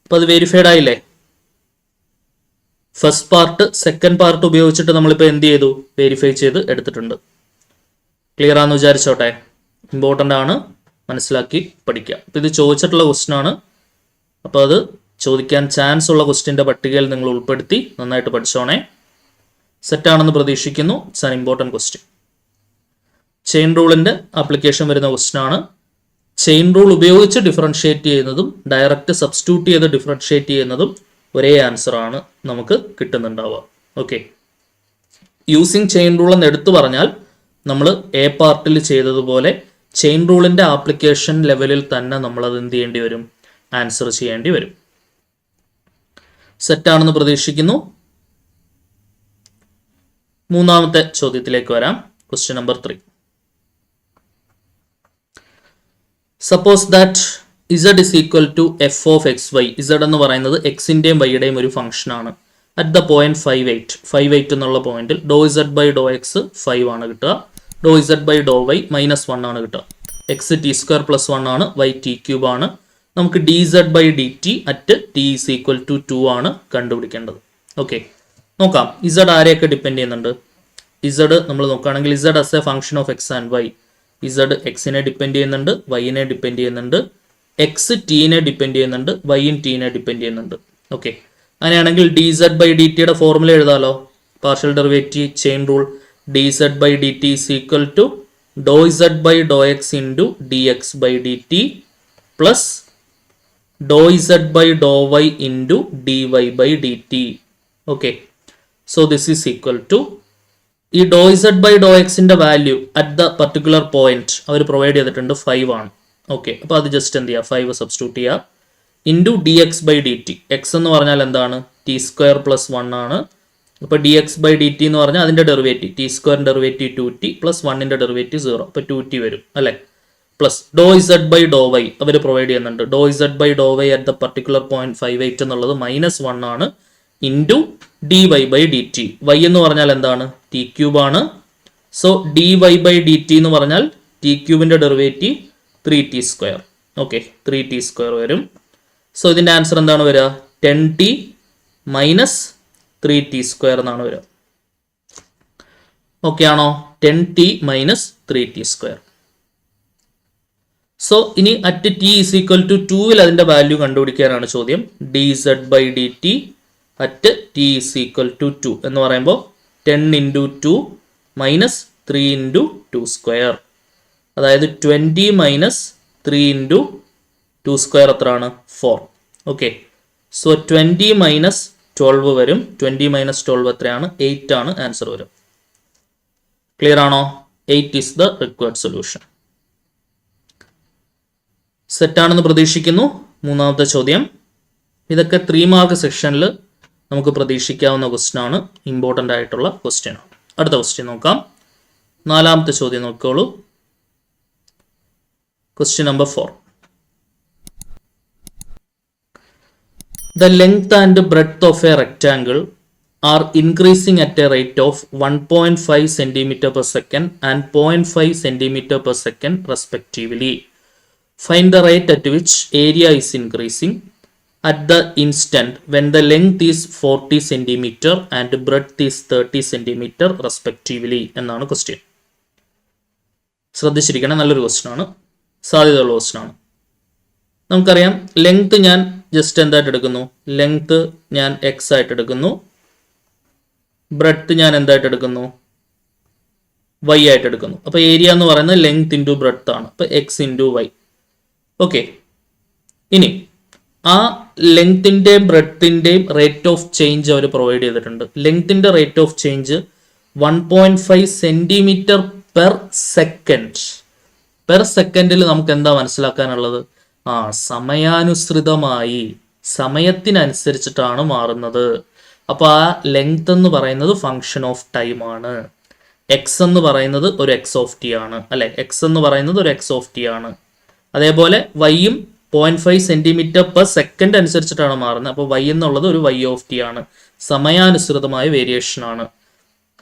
അപ്പോൾ അത് വെരിഫൈഡ് ആയില്ലേ? ഫസ്റ്റ് പാർട്ട് സെക്കൻഡ് പാർട്ട് ഉപയോഗിച്ചിട്ട് നമ്മളിപ്പോൾ എന്ത് ചെയ്തു? വെരിഫൈ ചെയ്ത് എടുത്തിട്ടുണ്ട്. ക്ലിയർ ആണെന്ന് വിചാരിച്ചോട്ടെ. ഇമ്പോർട്ടൻ്റ് ആണ്, മനസ്സിലാക്കി പഠിക്കുക. അപ്പോൾ ഇത് ചോദിച്ചിട്ടുള്ള ക്വസ്റ്റ്യൻ ആണ്. അപ്പോൾ അത് ചോദിക്കാൻ ചാൻസ് ഉള്ള ക്വസ്റ്റ്യൻ്റെ പട്ടികയിൽ നിങ്ങൾ ഉൾപ്പെടുത്തി നന്നായിട്ട് പഠിച്ചോണേ. സെറ്റാണെന്ന് പ്രതീക്ഷിക്കുന്നു. It's an important question. Chain റൂളിൻ്റെ ആപ്ലിക്കേഷൻ വരുന്ന ക്വസ്റ്റ്യൻ ആണ്. ചെയിൻ റൂൾ ഉപയോഗിച്ച് ഡിഫറൻഷിയേറ്റ് ചെയ്യുന്നതും ഡയറക്റ്റ് സബ്സ്റ്റിറ്റ്യൂട്ട് ചെയ്ത് ഡിഫറൻഷിയേറ്റ് ചെയ്യുന്നതും ഒരേ ആൻസർ ആണ് നമുക്ക് കിട്ടുന്നുണ്ടാവുക. ഓക്കെ, യൂസിങ് ചെയിൻ റൂൾ എന്ന് എടുത്തു പറഞ്ഞാൽ നമ്മൾ എ പാർട്ടിൽ ചെയ്തതുപോലെ ചെയിൻ റൂളിൻ്റെ ആപ്ലിക്കേഷൻ ലെവലിൽ തന്നെ നമ്മളത് എന്ത് ചെയ്യേണ്ടി വരും? ആൻസർ ചെയ്യേണ്ടി വരും. സെറ്റാണെന്ന് പ്രതീക്ഷിക്കുന്നു. മൂന്നാമത്തെ ചോദ്യത്തിലേക്ക് വരാം. Question number 3. Suppose that z is equal to f of xy. z എന്ന് പറയുന്നത് എക്സിൻ്റെയും വൈയുടെയും ഒരു ഫംഗ്ഷൻ ആണ്. അറ്റ് ദ പോയിന്റ് 58 എന്നുള്ള പോയിന്റിൽ ∂z/∂x 5 ആണ് കിട്ടുക, ∂z/∂y -1 ആണ് കിട്ടുക. x t² + 1 ആണ്, y t³ ആണ്. നമുക്ക് dz/dt at t is equal to 2 ആണ് കണ്ടുപിടിക്കേണ്ടത്. ഓക്കെ, നോക്കാം. z ആരെയൊക്കെ ഡിപ്പെൻഡ് ചെയ്യുന്നുണ്ട്? z നമ്മൾ നോക്കുകയാണെങ്കിൽ z as a function of x and y. z എക്സിനെ ഡിപ്പെൻഡ് ചെയ്യുന്നുണ്ട്, വൈനെ ഡിപ്പെൻഡ് ചെയ്യുന്നുണ്ട്, എക്സ് ടീനെ ഡിപ്പെൻഡ് ചെയ്യുന്നുണ്ട്, വൈയും ടീനെ ഡിപ്പെൻഡ് ചെയ്യുന്നുണ്ട്. ഓക്കെ, അങ്ങനെയാണെങ്കിൽ dz/dt ഫോർമുല എഴുതാലോ. Partial derivative chain rule dz/dt is equal to ∂z/∂x × dx/dt plus ∂z/∂y × dy/dt. Okay, so this is equal to ഈ ∂z/∂xന്റെ value at the particular point അവർ പ്രൊവൈഡ് ചെയ്തിട്ടുണ്ട് 5 ആണ്. ഓക്കെ, അപ്പോൾ അത് ജസ്റ്റ് എന്ത് ചെയ്യുക? 5 സബ്സ്റ്റിറ്റ്യൂട്ട് ചെയ്യുക. Into dx/dt. എക്സ് എന്ന് പറഞ്ഞാൽ എന്താണ്? t² + 1 ആണ്. അപ്പോൾ dx/dt എന്ന് പറഞ്ഞാൽ അതിൻ്റെ derivative t² derivative 2t plus 1ൻ്റെ ഡെറിവേറ്റീവ് 0, അപ്പോൾ 2t വരും അല്ലേ. പ്ലസ് ∂z/∂y അവർ പ്രൊവൈഡ് ചെയ്യുന്നുണ്ട്. ∂z/∂y at the particular point 58 എന്നുള്ളത് -1 ആണ്. Into dy/dt. y എന്ന് പറഞ്ഞാൽ എന്താണ്? t³ ആണ്. സോ dy/dt എന്ന് പറഞ്ഞാൽ t³ derivative 3t². Okay, 3t² വരും. സോ ഇതിൻ്റെ ആൻസർ എന്താണ് വരിക? 10t - 3t² എന്നാണ് വരിക. ഓക്കെ ആണോ? 10t - 3t². സോ ഇനി at t is equal to 2 അതിൻ്റെ വാല്യൂ കണ്ടുപിടിക്കാനാണ് ചോദ്യം. dz/dt at t is equal to 2 എന്ന് പറയുമ്പോൾ 10 × 2 - 3 × 2², അതായത് 20 - 3 × 2² എത്രയാണ്? 4. ഓക്കെ, സോ 20 മൈനസ് 12 വരും. 20 മൈനസ് 12 എത്രയാണ്? 8 ആണ് ആൻസർ വരും. ക്ലിയർ ആണോ? 8 ഈസ് ദ റിക്വയർഡ് സൊല്യൂഷൻ. സെറ്റാണെന്ന് പ്രതീക്ഷിക്കുന്നു. മൂന്നാമത്തെ ചോദ്യം. ഇതൊക്കെ 3 മാർക്ക് സെക്ഷനിൽ നമുക്ക് പ്രതീക്ഷിക്കാവുന്ന ക്വസ്റ്റ്യൻ ആണ്. ഇമ്പോർട്ടൻ്റ് ആയിട്ടുള്ള ക്വസ്റ്റ്യൻ ആണ്. അടുത്ത ക്വസ്റ്റ്യൻ നോക്കാം. നാലാമത്തെ ചോദ്യം നോക്കിക്കോളൂ. Question number 4. The length and breadth of a rectangle are increasing at a rate of 1.5 cm per second and 0.5 cm per second respectively. Find the rate at which area is increasing at the instant when the length is 40 cm and breadth is 30 cm respectively എന്നാണ് ക്വസ്റ്റ്യൻ. ശ്രദ്ധിച്ചിരിക്കണം, നല്ലൊരു ക്വസ്റ്റ്യൻ ആണ്, സാധ്യതയുള്ള ക്വസ്റ്റ്യൻ ആണ്. നമുക്കറിയാം ലെങ്ത് ഞാൻ ജസ്റ്റ് എന്തായിട്ട് എടുക്കുന്നു? ലെങ്ത് ഞാൻ എക്സ് ആയിട്ട് എടുക്കുന്നു. ബ്രെഡ്ത്ത് ഞാൻ എന്തായിട്ട് എടുക്കുന്നു? വൈ ആയിട്ട് എടുക്കുന്നു. അപ്പോൾ ഏരിയ എന്ന് പറയുന്നത് ലെങ്ത് ഇൻറ്റു ബ്രെഡ്ത്ത് ആണ്. അപ്പോൾ എക്സ് ഇൻറ്റു വൈ. ഓക്കെ, ഇനി ആ ലെങ്ത്തിൻ്റെയും ബ്രെഡ്ത്തിൻ്റെയും റേറ്റ് ഓഫ് ചേഞ്ച് അവർ പ്രൊവൈഡ് ചെയ്തിട്ടുണ്ട്. ലെങ്ത്തിൻ്റെ rate of change 1.5 centimetre per second. Per സെക്കൻഡിൽ നമുക്ക് എന്താ മനസ്സിലാക്കാനുള്ളത്? സമയാനുസൃതമായി, സമയത്തിനനുസരിച്ചിട്ടാണ് മാറുന്നത്. അപ്പോൾ ആ ലെങ്ത് എന്ന് പറയുന്നത് ഫങ്ഷൻ ഓഫ് ടൈം ആണ്. എക്സ് എന്ന് പറയുന്നത് ഒരു എക്സ് ഓഫ് ടി ആണ്, അല്ലെ? എക്സ് എന്ന് പറയുന്നത് ഒരു എക്സ് ഓഫ് ടി ആണ്. അതേപോലെ വൈയും 0.5 സെൻറ്റിമീറ്റർ പെർ സെക്കൻഡ് അനുസരിച്ചിട്ടാണ് മാറുന്നത്. അപ്പോൾ വൈ എന്നുള്ളത് ഒരു വൈ ഓഫ് ടി ആണ്. സമയാനുസൃതമായ വേരിയേഷൻ ആണ്.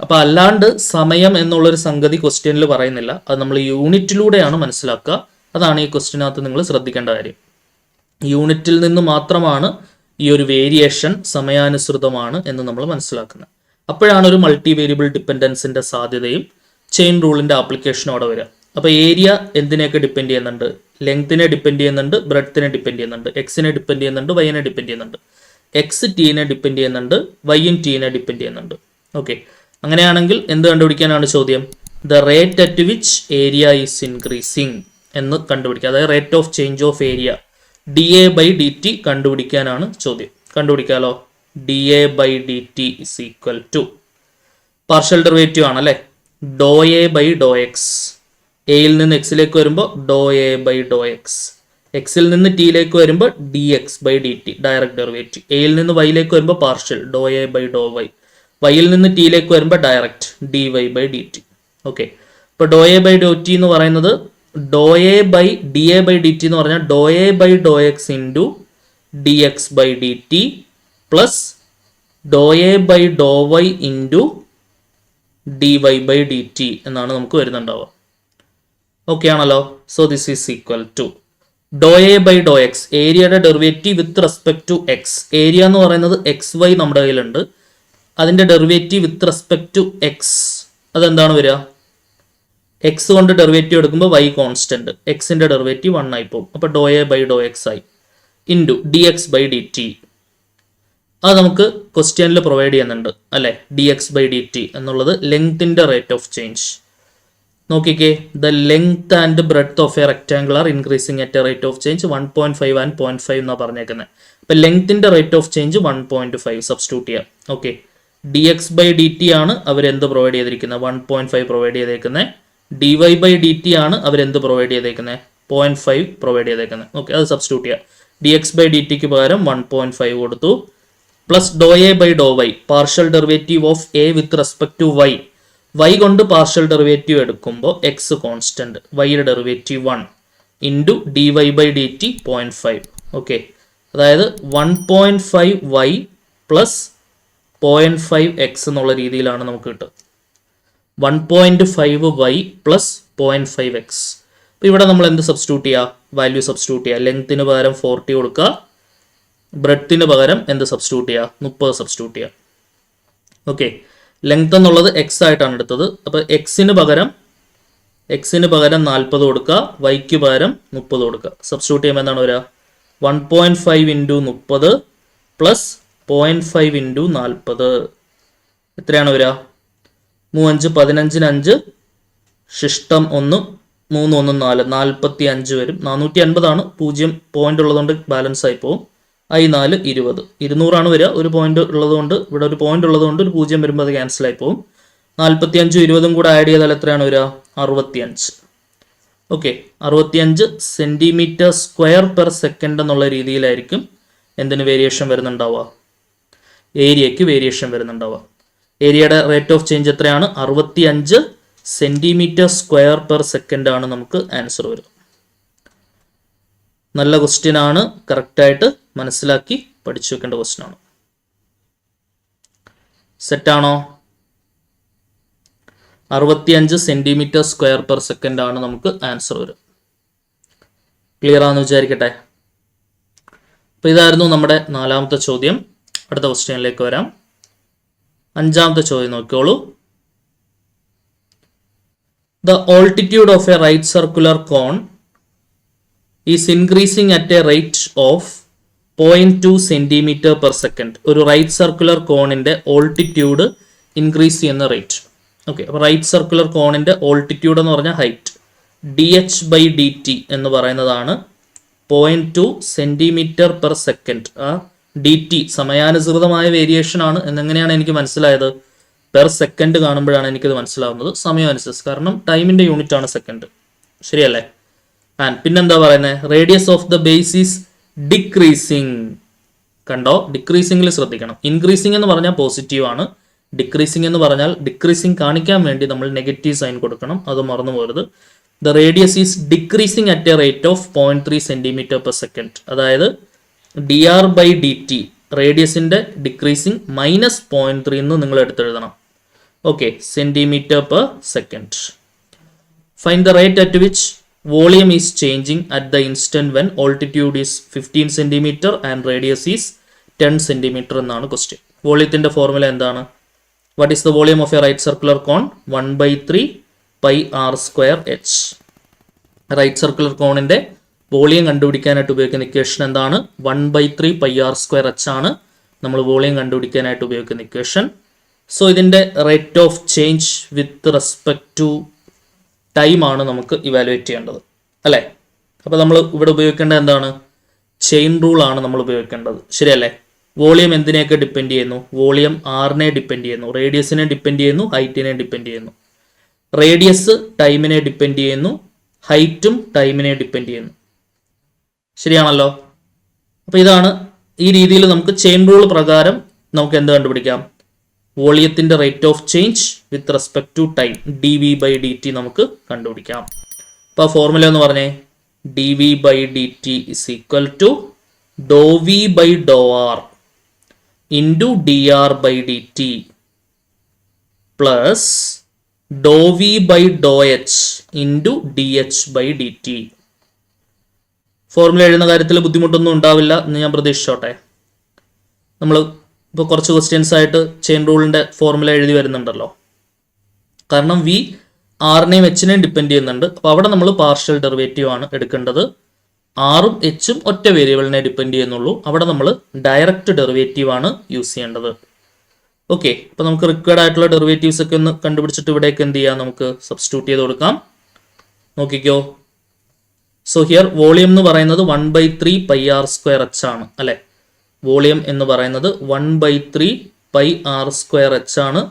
അപ്പോൾ അല്ലാണ്ട് സമയം എന്നുള്ളൊരു സംഗതി ക്വസ്റ്റ്യനിൽ പറയുന്നില്ല. അത് നമ്മൾ യൂണിറ്റിലൂടെയാണ് മനസ്സിലാക്കുക. അതാണ് ഈ ക്വസ്റ്റ്യനകത്ത് നിങ്ങൾ ശ്രദ്ധിക്കേണ്ട കാര്യം. യൂണിറ്റിൽ നിന്ന് മാത്രമാണ് ഈ ഒരു വേരിയേഷൻ സമയാനുസൃതമാണ് എന്ന് നമ്മൾ മനസ്സിലാക്കുന്നത്. അപ്പോഴാണ് ഒരു മൾട്ടി വേരിയബിൾ ഡിപ്പെൻഡൻസിന്റെ സാധ്യതയും ചെയിൻ റൂളിന്റെ ആപ്ലിക്കേഷനും അവിടെ വരിക. അപ്പോൾ ഏരിയ എന്തിനെയൊക്കെ ഡിപ്പെൻഡ് ചെയ്യുന്നുണ്ട്? ലെങ്ത്തിനെ ഡിപ്പെൻഡ് ചെയ്യുന്നുണ്ട്, ബ്രെഡ്ത്തിനെ ഡിപ്പെൻഡ് ചെയ്യുന്നുണ്ട്, എക്സിനെ ഡിപ്പെൻഡ് ചെയ്യുന്നുണ്ട്, വൈനെ ഡിപ്പെൻഡ് ചെയ്യുന്നുണ്ട്. എക്സ് ടീനെ ഡിപ്പെൻഡ് ചെയ്യുന്നുണ്ട്, വൈയും ടീനെ ഡിപ്പെൻഡ് ചെയ്യുന്നുണ്ട്. ഓക്കെ, അങ്ങനെയാണെങ്കിൽ എന്ത് കണ്ടുപിടിക്കാനാണ് ചോദ്യം? The rate at which area is increasing എന്ന് കണ്ടുപിടിക്കുക. അതായത് rate of change of area dA/dt കണ്ടുപിടിക്കാനാണ് ചോദ്യം. കണ്ടുപിടിക്കാലോ? dA/dt is equal to partial derivative ആണ്, അല്ലേ? ∂A/∂x. എയിൽ നിന്ന് എക്സിലേക്ക് വരുമ്പോൾ ∂A/∂x. എക്സിൽ നിന്ന് ടിയിലേക്ക് വരുമ്പോൾ dx/dt ഡയറക്റ്റ് ഡെറിവേറ്റീവ്. എയിൽ നിന്ന് വൈയിലേക്ക് വരുമ്പോൾ പാർഷ്യൽ ∂A/∂y. വൈയിൽ നിന്ന് ടിയിലേക്ക് വരുമ്പോൾ ഡയറക്റ്റ് dy/dt. ഓക്കെ, ഇപ്പോൾ ∂A/dt എന്ന് പറയുന്നത് dA/dt എന്ന് പറഞ്ഞാൽ ∂A/∂x into dx/dt plus ∂A/∂y into dy/dt എന്നാണ് നമുക്ക് വരുന്നുണ്ടാവുക. ഓക്കെ ആണല്ലോ? So this is equal to ∂A/∂x, ഏരിയയുടെ derivative with respect to X. Area എന്ന് പറയുന്നത് xy നമ്മുടെ കയ്യിലുണ്ട്. അതിൻ്റെ derivative with respect to X അതെന്താണ് വരിക? എക്സ് കൊണ്ട് ഡെറിവേറ്റീവ് എടുക്കുമ്പോൾ y കോൺസ്റ്റന്റ്, എക്സിന്റെ ഡെറിവേറ്റീവ് 1 ആയി പോകും. അപ്പോൾ ∂A/∂x ആയി ഇൻറ്റു dx/dt. അത് നമുക്ക് ക്വസ്റ്റ്യനിൽ പ്രൊവൈഡ് ചെയ്യുന്നുണ്ട്, അല്ലെ? dx/dt എന്നുള്ളത് ലെങ്ത്തിന്റെ റേറ്റ് ഓഫ് ചേഞ്ച്. നോക്കിക്കേ, the length and breadth of A rectangle R increasing at a rate of change 1.5 and 0.5 എന്നാണ് പറഞ്ഞേക്കുന്നത്. അപ്പം ലെങ്ത്തിന്റെ റേറ്റ് ഓഫ് ചേഞ്ച് 1.5 സബ്സ്റ്റിറ്റ്യൂട്ട് ചെയ്യാം. ഓക്കെ, dx/dt ആണ് അവരെന്ത് പ്രൊവൈഡ് ചെയ്തിരിക്കുന്നത്? 1.5 പ്രൊവൈഡ് ചെയ്തേക്കുന്നത്. dy/dt ആണ് അവരെന്ത് പ്രൊവൈഡ് ചെയ്തേക്കുന്നത്? 0.5 പ്രൊവൈഡ് ചെയ്തേക്കുന്നത്. ഓക്കെ, അത് സബ്സ്റ്റിറ്റ്യൂട്ട് ചെയ്യാം. dx/dtക്ക് പകരം 1.5 കൊടുത്തു. Plus ∂A/∂y partial derivative of A with respect to y. Y കൊണ്ട് പാർഷ്യൽ ഡെറിവേറ്റീവ് എടുക്കുമ്പോൾ എക്സ് കോൺസ്റ്റന്റ്, വൈയുടെ ഡെറിവേറ്റീവ് 1 ഇൻറ്റു dy/dt 0.5. ഓക്കെ, അതായത് 1.5y പ്ലസ് 0.5x എന്നുള്ള രീതിയിലാണ് നമുക്ക് കിട്ടുക. 1.5y plus 0.5x. അപ്പോൾ ഇവിടെ നമ്മൾ എന്ത് സബ്സ്റ്റിറ്റ്യൂട്ട് ചെയ്യുക? വാല്യൂ സബ്സ്റ്റിറ്റ്യൂട്ട് ചെയ്യുക. ലെങ്ത്തിന് പകരം 40 കൊടുക്കുക, ബ്രെഡ്ത്തിന് പകരം എന്ത് സബ്സ്റ്റിറ്റ്യൂട്ട് ചെയ്യുക? 30 സബ്സ്റ്റിറ്റ്യൂട്ട് ചെയ്യുക. ഓക്കെ, ലെങ്ത് എന്നുള്ളത് എക്സ് ആയിട്ടാണ് എടുത്തത്. അപ്പോൾ എക്സിന് പകരം 40 കൊടുക്കുക, വൈക്ക് പകരം 30 കൊടുക്കുക. സബ്സ്റ്റിറ്റ്യൂട്ട് ചെയ്യുമ്പോൾ എന്താണ് വരിക? 1.5 ഇൻറ്റു 30 പ്ലസ് 0.5 ഇൻറ്റു 40 എത്രയാണ് വരിക? 3 5 15 ശിഷ്ടം 1 3 1 4 45 വരും. 450 ആണ്. 0 പോയിന്റ് ഉള്ളതുകൊണ്ട് ബാലൻസ് ആയി പോകും. I4 20. 200 വരിക. ഒരു പോയിന്റ് ഉള്ളതുകൊണ്ട് ഇവിടെ ഒരു പോയിന്റ് ഉള്ളതുകൊണ്ട് ഒരു 0 വരുമ്പോൾ അത് ക്യാൻസൽ ആയി പോകും. 45 20 കൂടെ ആഡ് ചെയ്താൽ എത്രയാണ് വരിക? 65. Okay, 65 centimetre square per second എന്നുള്ള രീതിയിലായിരിക്കും എന്തിന് വേരിയേഷൻ വരുന്നുണ്ടാവുക? ഏരിയയ്ക്ക് വേരിയേഷൻ വരുന്നുണ്ടാവുക. ഏരിയയുടെ റേറ്റ് ഓഫ് ചേഞ്ച് എത്രയാണ്? 65 സെന്റിമീറ്റർ സ്ക്വയർ പെർ സെക്കൻഡ് ആണ് നമുക്ക് ആൻസർ വരും. നല്ല ക്വസ്റ്റ്യൻ ആണ്, കറക്റ്റായിട്ട് മനസ്സിലാക്കി പഠിച്ചു വെക്കേണ്ട ക്വസ്റ്റ്യൻ ആണ്. സെറ്റാണോ? 65 സെന്റിമീറ്റർ സ്ക്വയർ പെർ സെക്കൻഡ് ആണ് നമുക്ക് ആൻസർ വരും. ക്ലിയർ ആണെന്ന് വിചാരിക്കട്ടെ. അപ്പോൾ ഇതായിരുന്നു നമ്മുടെ 4ാമത്തെ ചോദ്യം. അടുത്ത ക്വസ്റ്റ്യനിലേക്ക് വരാം. 5ാമത്തെ ചോദ്യം നോക്കിയോളൂ. The altitude of a right circular cone is increasing at a rate of 0.2 centimeter per second. ഒരു റൈറ്റ് സർക്കുലർ കോണിന്റെ ഓൾട്ടിറ്റ്യൂഡ് ഇൻക്രീസ് ചെയ്യുന്ന റേറ്റ്. ഓക്കെ, അപ്പോൾ റൈറ്റ് സർക്കുലർ കോണിന്റെ ഓൾട്ടിറ്റ്യൂഡ് എന്ന് പറഞ്ഞാൽ ഹൈറ്റ് dh/dt എന്ന് പറയുന്നതാണ് 0.2 സെന്റിമീറ്റർ പെർ സെക്കൻഡ്. ആ dt സമയാനുസൃതമായ വേരിയേഷൻ ആണ് എന്നെങ്ങനെയാണ് എനിക്ക് മനസ്സിലായത്? പെർ സെക്കൻഡ് കാണുമ്പോഴാണ് എനിക്കത് മനസ്സിലാവുന്നത്. സമയം അനുസരിച്ച്, കാരണം ടൈമിന്റെ യൂണിറ്റ് ആണ് സെക്കൻഡ്. ശരിയല്ലേ? ആൻഡ് പിന്നെന്താ പറയുന്നത്? Radius of the base is decreasing. കണ്ടോ? ഡിക്രീസിംഗിൽ ശ്രദ്ധിക്കണം. ഇൻക്രീസിംഗ് എന്ന് പറഞ്ഞാൽ പോസിറ്റീവ് ആണ്. ഡിക്രീസിംഗ് എന്ന് പറഞ്ഞാൽ ഡിക്രീസിംഗ് കാണിക്കാൻ വേണ്ടി നമ്മൾ നെഗറ്റീവ് സൈൻ കൊടുക്കണം. അത് മറന്നു പോകരുത്. The radius is decreasing at a rate of 0.3 centimetre per second. അതായത് dr/dt റേഡിയസിന്റെ ഡിക്രീസിംഗ് -0.3 എന്ന് നിങ്ങൾ എടുത്തെഴുതണം. Okay, centimetre per second. Find the rate at which volume is changing at the instant when altitude is 15 centimetre and radius is 10 centimetre എന്നാണ് ക്വസ്റ്റ്യൻ. വോളിയത്തിന്റെ ഫോർമുല എന്താണ്? What is the volume of a right circular cone? 1/3 πr²h. Right circular കോണിന്റെ വോളിയം കണ്ടുപിടിക്കാനായിട്ട് ഉപയോഗിക്കുന്ന ഇക്വേഷൻ എന്താണ്? 1/3 πr²h ആണ് നമ്മൾ വോളിയം കണ്ടുപിടിക്കാനായിട്ട് ഉപയോഗിക്കുന്ന ഇക്വേഷൻ. സോ ഇതിന്റെ rate of change with respect to time ആണ് നമുക്ക് ഇവാലുവേറ്റ് ചെയ്യേണ്ടത്, അല്ലേ? അപ്പോൾ നമ്മൾ ഇവിടെ ഉപയോഗിക്കേണ്ടത് എന്താണ്? ചെയിൻ റൂൾ ആണ് നമ്മൾ ഉപയോഗിക്കേണ്ടത്. ശരിയല്ലേ? വോളിയം എന്തിനെയൊക്കെ ഡിപ്പെൻഡ് ചെയ്യുന്നു? വോളിയം ആറിനെ ഡിപ്പെൻഡ് ചെയ്യുന്നു, റേഡിയസിനെ ഡിപ്പെൻഡ് ചെയ്യുന്നു, ഹൈറ്റിനെ ഡിപ്പെൻഡ് ചെയ്യുന്നു. റേഡിയസ് ടൈമിനെ ഡിപ്പെൻഡ് ചെയ്യുന്നു, ഹൈറ്റും ടൈമിനെ ഡിപ്പെൻഡ് ചെയ്യുന്നു. ശരിയാണല്ലോ? അപ്പോൾ ഇതാണ്, ഈ രീതിയിൽ നമുക്ക് ചെയിൻ റൂൾ പ്രകാരം നമുക്ക് എന്ത് കണ്ടുപിടിക്കാം? വോളിയത്തിന്റെ rate of change with respect to time dv/dt നമുക്ക് കണ്ടുപിടിക്കാം. അപ്പോൾ ഫോർമുല എന്ന് പറഞ്ഞേ, dv/dt is equal to ∂v/∂r into dr/dt plus ∂v/∂h into dh/dt. Formula എഴുതുന്ന കാര്യത്തിൽ ബുദ്ധിമുട്ടൊന്നും ഉണ്ടാവില്ല എന്ന് ഞാൻ പ്രതീക്ഷിച്ചോട്ടെ. നമ്മൾ ഇപ്പോൾ കുറച്ച് ക്വസ്റ്റ്യൻസ് ആയിട്ട് ചെയിൻ റൂളിൻ്റെ ഫോർമുല എഴുതി വരുന്നുണ്ടല്ലോ. കാരണം വി ആറിനെയും എച്ചിനെയും ഡിപ്പെൻഡ് ചെയ്യുന്നുണ്ട്. അപ്പോൾ അവിടെ നമ്മൾ പാർഷ്യൽ ഡെറിവേറ്റീവ് ആണ് എടുക്കേണ്ടത്. ആറും എച്ചും ഒറ്റ വേരിയബിളിനെ ഡിപ്പെൻഡ് ചെയ്യുന്നുള്ളൂ. അവിടെ നമ്മൾ ഡയറക്റ്റ് ഡെറിവേറ്റീവ് ആണ് യൂസ് ചെയ്യേണ്ടത്. ഓക്കെ, അപ്പോൾ നമുക്ക് റിക്വയർഡ് ആയിട്ടുള്ള ഡെറിവേറ്റീവ്സ് ഒക്കെ ഒന്ന് കണ്ടുപിടിച്ചിട്ട് ഇവിടേക്ക് എന്ത് ചെയ്യാം? നമുക്ക് സബ്സ്റ്റിറ്റ്യൂട്ട് ചെയ്ത് കൊടുക്കാം. നോക്കിക്കോ. സോ ഹിയർ വോളിയം എന്ന് പറയുന്നത് 1/3 πr²h ആണ്, അല്ലെ? വോളിയം എന്ന് പറയുന്നത് 1/3 πr²h ആണ്.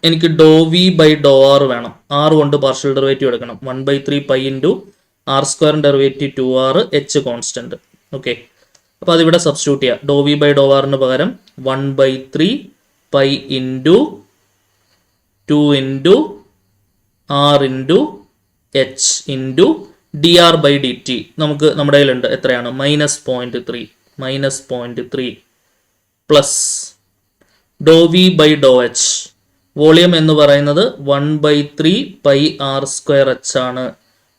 എനിക്ക് ∂v/∂r വേണം. r കൊണ്ട് പാർഷ്യൽ ഡെറിവേറ്റീവ് എടുക്കണം. 1/3 π into r² derivative 2r, h constant. Okay, അപ്പോൾ അതിവിടെ സബ്സ്റ്റിറ്റ്യൂട്ട് ചെയ്യാം. ∂v/∂r പകരം 1/3 π into 2 into r into h into dr/dt നമുക്ക് നമ്മുടെ കയ്യിലുണ്ട്. എത്രയാണ്? -0.3 പ്ലസ് ∂v/∂h. വോളിയം എന്ന് പറയുന്നത് 1/3 πr²h ആണ്.